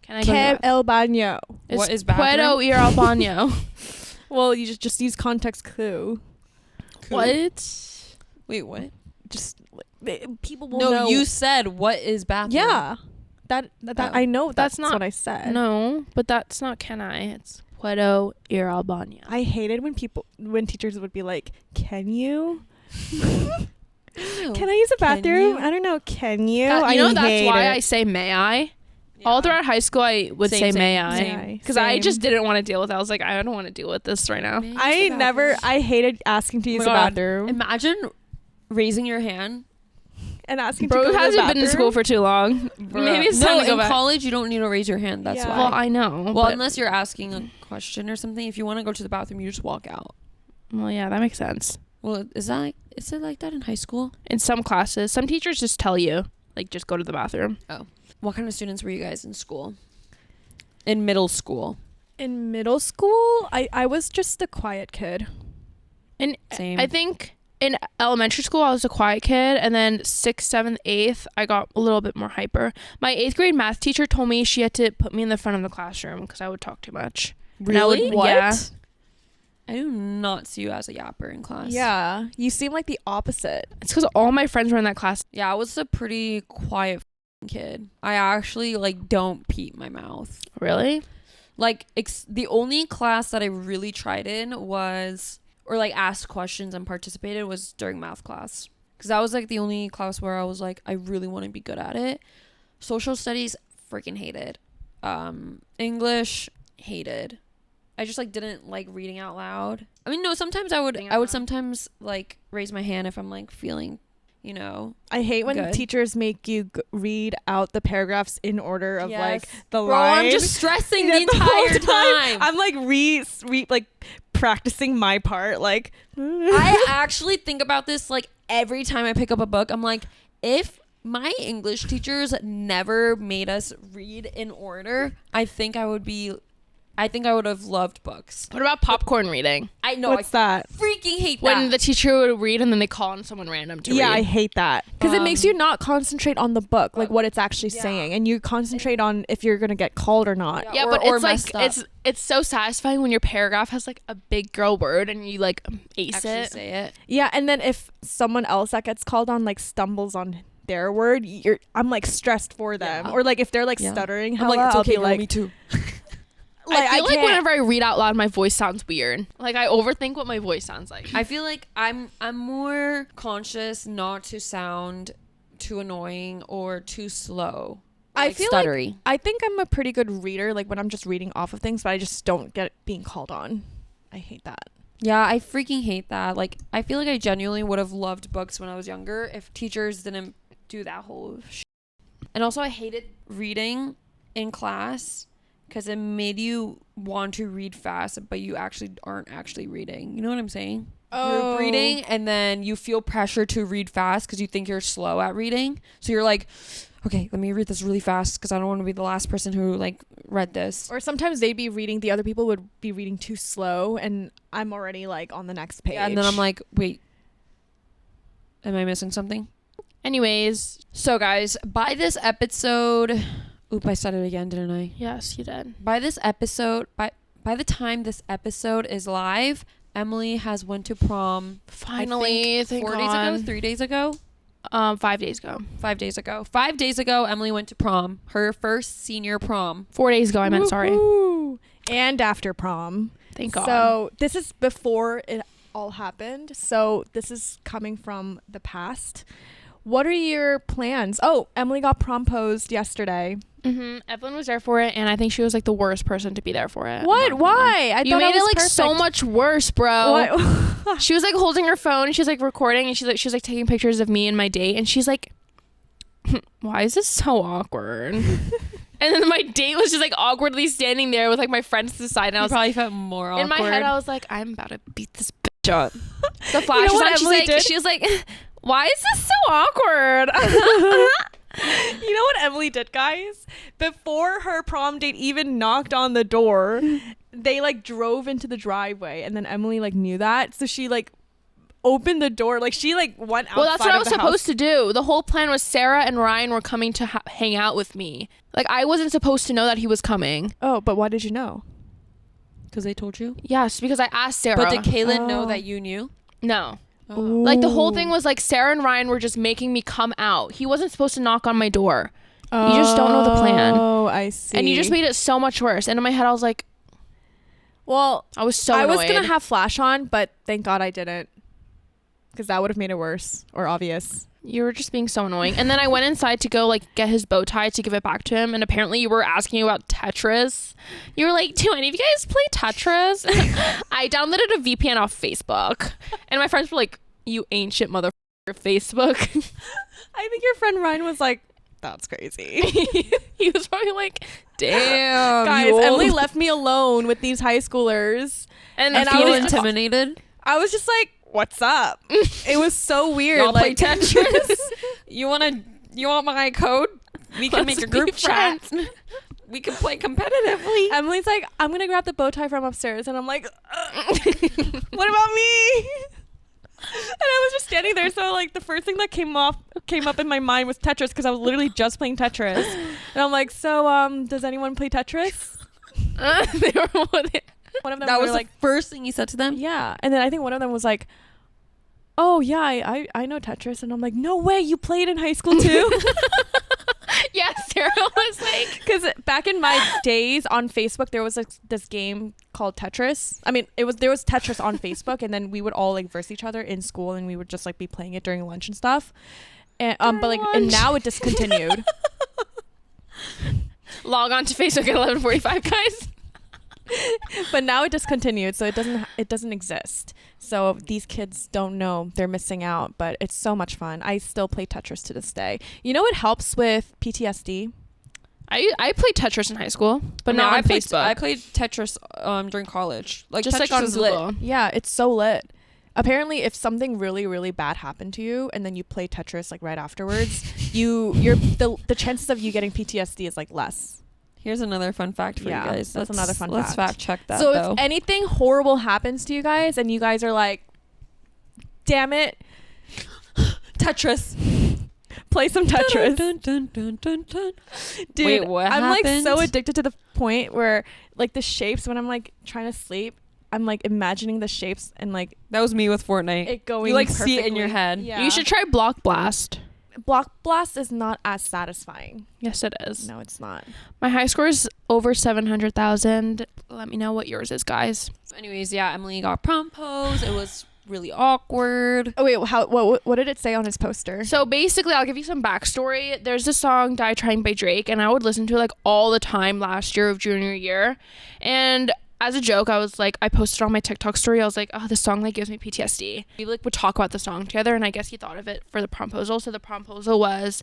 Can I go? Que to that? el baño. It's What is Puedo bathroom? ir al baño. Well, you just use context clue. What? Wait, what? Just people will No, know. you said what is bathroom? Yeah. That Oh. I know that's not- what I said. No, but that's not can I. It's Puedo ir al baño. I hated when teachers would be like, "Can you? Can I use a Can bathroom? you? I don't know. Can you?" That- I you know, that's hate why it. I say may I. All throughout high school, I would Same, say same, may I. same. Because I Same. just didn't want to deal with it. I was like, I don't want to deal with this right now. I hated asking to use the Oh my God. bathroom Imagine raising your hand. and asking to Bro go to the hasn't been to bathroom. school for too long. Maybe it's time no, to go in back. college you don't need to raise your hand. That's Yeah. why. Well, I know. Well, but- unless you're asking a question or something. If you want to go to the bathroom, you just walk out. well, yeah, that makes sense. Well, is it like that in high school? In some classes, some teachers just tell you, like, just go to the bathroom. What kind of students were you guys in school? In middle school. In middle school, I was just a quiet kid. And Same. I think in elementary school, I was a quiet kid. And then 6th, 7th, 8th, I got a little bit more hyper. My 8th grade math teacher told me she had to put me in the front of the classroom because I would talk too much. And I would- Really? What? Yeah. I do not see you as a yapper in class. Yeah, you seem like the opposite. It's because all my friends were in that class. Yeah, I was a pretty quiet kid. I actually don't peep my mouth. Really? The only class that I really tried in was, or asked questions and participated, was during math class. Because that was the only class where I was like, I really want to be good at it. Social studies, freaking hated. English, hated. I just didn't like reading out loud. I mean, no, sometimes I would sometimes raise my hand if I'm feeling, I hate when Good. teachers make you read out the paragraphs in order of Yes. the Bro, line. I'm just stressing Yeah, the whole entire time. I'm practicing my part. I actually think about this every time I pick up a book. I'm like, if my English teachers never made us read in order, I think I would have loved books. What about popcorn reading? I know. What's that? Freaking hate When that. the teacher would read and then they call on someone random to Yeah, I read. hate that because it makes you not concentrate on the book, what it's actually Yeah. saying, and you concentrate on if you're gonna get called or not. Yeah. Yeah, or- but or it's messed up. it's so satisfying when your paragraph has a big girl word and you ace actually it. say it. Yeah, and then if someone else that gets called on stumbles on their word, I'm stressed for them, Yeah. or if they're Yeah. stuttering, I'm like, hella, it's I'll okay, be girl, me too. I feel like can't. whenever I read out loud, my voice sounds weird. I overthink what my voice sounds like. I feel like I'm more conscious not to sound too annoying or too slow. I Like feel stuttery. I think I'm a pretty good reader, like when I'm just reading off of things, but I just don't get being called on. I hate that. Yeah, I freaking hate that. Like, I feel like I genuinely would have loved books when I was younger if teachers didn't do that whole shit. And also, I hated reading in class because it made you want to read fast, but you actually aren't actually reading. You know what I'm saying? Oh. Group reading, and then you feel pressure to read fast because you think you're slow at reading. So you're like, okay, let me read this really fast because I don't want to be the last person who like read this. Or sometimes they'd be reading, the other people would be reading too slow, and I'm already like on the next page. Yeah, and then I'm like, wait, am I missing something? Anyways, So guys, by this episode, oop, I said it again, didn't I? yes, you did. By this episode, by the time this episode is live, Emily has went to prom. Finally, I think thank 4 days God. ago, 3 days ago, 5 days ago. 5 days ago. 5 days ago, Emily went to prom. Her first senior prom. 4 days ago, I meant, sorry. Woohoo. And after prom. Thank God. So this is before it all happened. So this is coming from the past. What are your plans? Oh, Emily got promposed yesterday. Evelyn was there for it, and I think she was like the worst person to be there for it. What? Why? I You thought made it was like so perfect. much worse, bro. What? She was like holding her phone, and she was like recording, and she was like taking pictures of me and my date, and she's like, "Why is this so awkward?" And then my date was just like awkwardly standing there with like my friends to the side, and I I was probably felt more awkward. in my head, I was like, "I'm about to beat this bitch up." The flash You know was what on. Emily did? She was like, "Why is this so awkward?" You know what Emily did, guys? Before her prom date even knocked on the door, they like drove into the driveway, and then Emily like knew that, so she like opened the door, like she like went outside. Well, that's what I was of the supposed house. to do. The whole plan was Sarah and Ryan were coming to hang out with me. Like, I wasn't supposed to know that he was coming. Oh, but why did you know? because they told you. Yes, because I asked Sarah. But did Kaylin know Oh. that you knew? No. Oh. Like, the whole Ooh. thing was like Sarah and Ryan were just making me come out. He wasn't supposed to knock on my door. You just don't know the plan. Oh, I see. And you just made it so much worse. And in my head, I was like, Well, I was so I was annoyed. gonna have flash on, but thank God I didn't, because that would have made it worse or obvious. You were just being so annoying. And then I went inside to go like get his bow tie to give it back to him. And apparently you were asking about Tetris. You were like, do any of you guys play Tetris? I downloaded a VPN off Facebook. And my friends were like, you ancient motherfucker, Facebook. I think your friend Ryan was like, "That's crazy." He was probably like, damn. Guys, you Emily old- left me alone with these high schoolers. And and I I Feel was- intimidated? I was just like, "What's up?" It was so weird. Y'all play Like Tetris? You want my code? We can Let's make a be group chat. friends. We can play competitively. Emily's like, "I'm gonna grab the bow tie from upstairs," and I'm like, "What about me?" And I was just standing there, so like the first thing that came up in my mind was Tetris, because I was literally just playing Tetris, and I'm like, "So, does anyone play Tetris?" They were One of them That were was like, the first thing you said to them? "Yeah," and then I think one of them was like, "Oh yeah, I know Tetris," and I'm like, "No way, you played in high school too?" Yeah, Sarah was like, Because back in my days on Facebook, there was like this game called Tetris. I mean, there was Tetris on Facebook, and then we would all like verse each other in school, and we would just like be playing it during lunch and stuff. And but like, and lunch. now it discontinued. log on to Facebook at 11:45, guys. But now it discontinued, so it doesn't exist. So these kids don't know, they're missing out. But it's so much fun. I still play Tetris to this day. You know, it helps with PTSD. I played Tetris in high school, but No, not on played, Facebook. I played Tetris during college. Like just like Tetris on is lit. Google. Yeah, it's so lit. Apparently, if something really, really bad happened to you, and then you play Tetris like right afterwards, the chances of you getting PTSD is like less. Here's another fun fact for Yeah, you guys. that's another fun Let's fact. fact check that So though. if anything horrible happens to you guys, and you guys are like, "Damn it, Tetris. play some Tetris." Dun, dun, dun, dun, dun. Dude, Wait, what I'm like so happened? addicted to the point where like the shapes, when I'm like trying to sleep, I'm like imagining the shapes and like That was me with Fortnite. it going. You like see it in your perfectly. head. Yeah. You should try Block Blast. Block Blast is not as satisfying. Yes, it is. No, it's not. My high score is over 700,000. Let me know what yours is, guys. So anyways, yeah, Emily got prom pose. It was really awkward. Oh wait, what did it say on his poster? So basically, I'll give you some backstory. There's this song "Die Trying" by Drake, and I would listen to it like all the time last year of junior year. And as a joke, I was like, I posted on my TikTok story. I was like, oh, this song like gives me PTSD. We like would talk about the song together, and I guess he thought of it for the promposal. So the promposal was,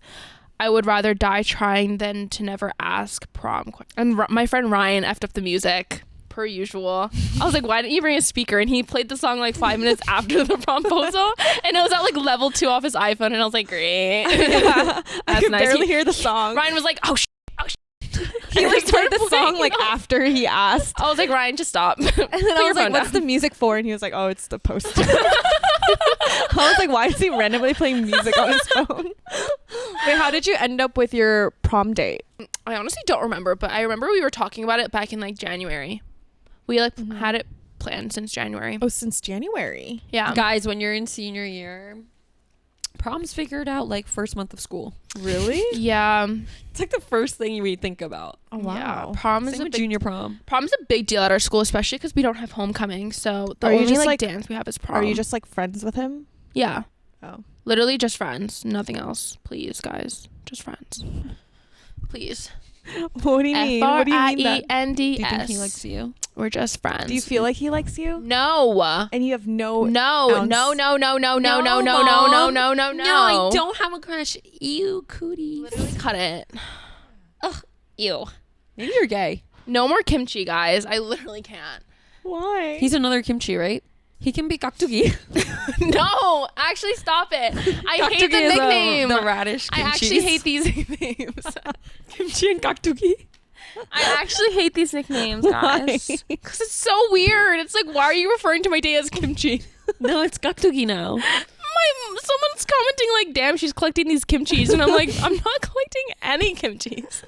I would rather die trying than to never ask prom. And my friend Ryan effed up the music. Per usual. I was like, why didn't you bring a speaker? And he played the song like 5 minutes after the promposal, and it was at like level 2 off his iPhone, and I was like, great. I could barely hear the song. Ryan was like, oh shit. He like played the song like after he asked. I was like, Ryan, just stop. And then I was like, what's the music for? And he was like, oh, it's the poster. I was like, why is he randomly playing music on his phone? Wait, how did you end up with your prom date? I honestly don't remember, but I remember we were talking about it back in like January. We like had it planned since January. Oh, since January. Yeah. Guys, when you're in senior year, prom's figured out like first month of school. Really? Yeah. It's like the first thing you think about. Oh, wow. Yeah. Prom is Same a with big, junior prom. prom's a big deal at our school, especially because we don't have homecoming. So the Are you only just, like like- dance we have is prom. Are you just like friends with him? Yeah. Oh. Literally just friends. Nothing else. Please, guys. Just friends. Please. What do you mean? What do you mean that? F-R-I-E-N-D-S. Do you think he likes you? We're just friends. Do you feel like he likes you? No. And you have no No, ounce- no, no, no, no, no, no, no, no, Mom. no, no, no, no. No, I don't have a crush. Ew, cooties. Literally cut it. Ew. Maybe you're gay. No more kimchi, guys. I literally can't. Why? He's another kimchi, right? He can be kaktugi. No, actually stop it. I hate the Kaktugi is nickname. the radish I actually hate these nicknames. kimchi and kaktugi. I actually hate these nicknames, guys. Because it's so weird. It's like, why are you referring to my day as kimchi? No, it's kaktugi now. Someone's commenting like, damn, she's collecting these kimchis. And I'm like, I'm not collecting any kimchis.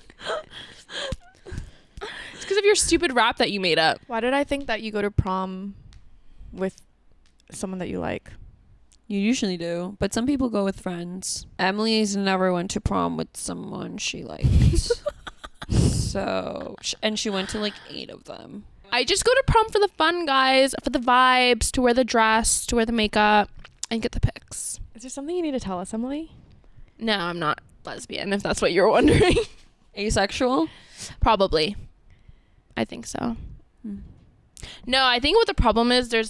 It's because of your stupid rap that you made up. Why did I think that you go to prom with someone that you like? You usually do, but some people go with friends. Emily's never went to prom with someone she liked. And she went to like 8 of them. I just go to prom for the fun, guys, for the vibes, to wear the dress, to wear the makeup, and get the pics. Is there something you need to tell us, Emily? No, I'm not lesbian, if that's what you're wondering. Asexual? Probably. I think so. Hmm. No, I think what the problem is, there's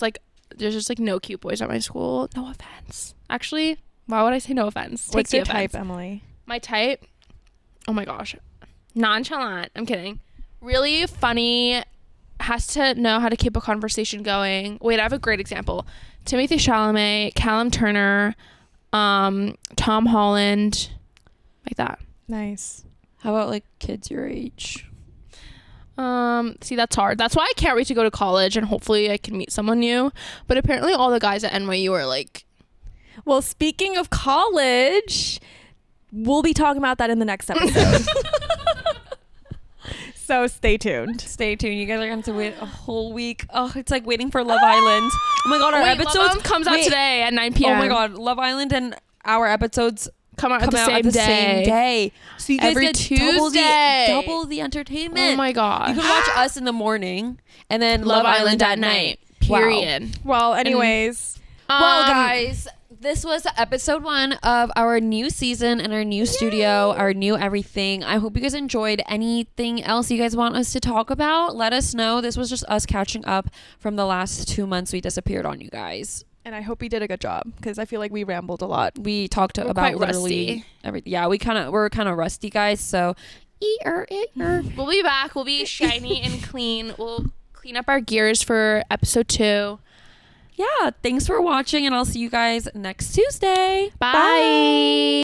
just like no cute boys at my school. No offense. Actually, why would I say no offense? What's Take your the type, offense. Emily? My type? Oh my gosh. Nonchalant. I'm kidding. Really funny. Has to know how to keep a conversation going. Wait, I have a great example. Timothée Chalamet, Callum Turner, Tom Holland, like that. Nice. How about like kids your age? See, that's hard. That's why I can't wait to go to college and hopefully I can meet someone new. But apparently all the guys at NYU are like, Well, speaking of college, we'll be talking about that in the next episode. So stay tuned. Stay tuned. You guys are going to have to wait a whole week. Oh, it's like waiting for Love Island. Oh my God, our wait, episodes Love Island comes out today at 9 p.m. Oh my God, Love Island and our episodes come out come at out the at the same day. So you guys Every get Tuesday. double the entertainment. Oh my God. You can watch us in the morning and then Love Island at night. Period. Well, anyways, Well, guys, this was episode 1 of our new season and our new studio, our new everything. I hope you guys enjoyed. Anything else you guys want us to talk about? Let us know. This was just us catching up from the last 2 months we disappeared on you guys. and I hope we did a good job because I feel like we rambled a lot. We talked We're about quite literally rusty. everything. Yeah, we're kind of rusty, guys. So, We'll be back. We'll be shiny and clean. We'll clean up our gears for episode 2. yeah, thanks for watching, and I'll see you guys next Tuesday. Bye.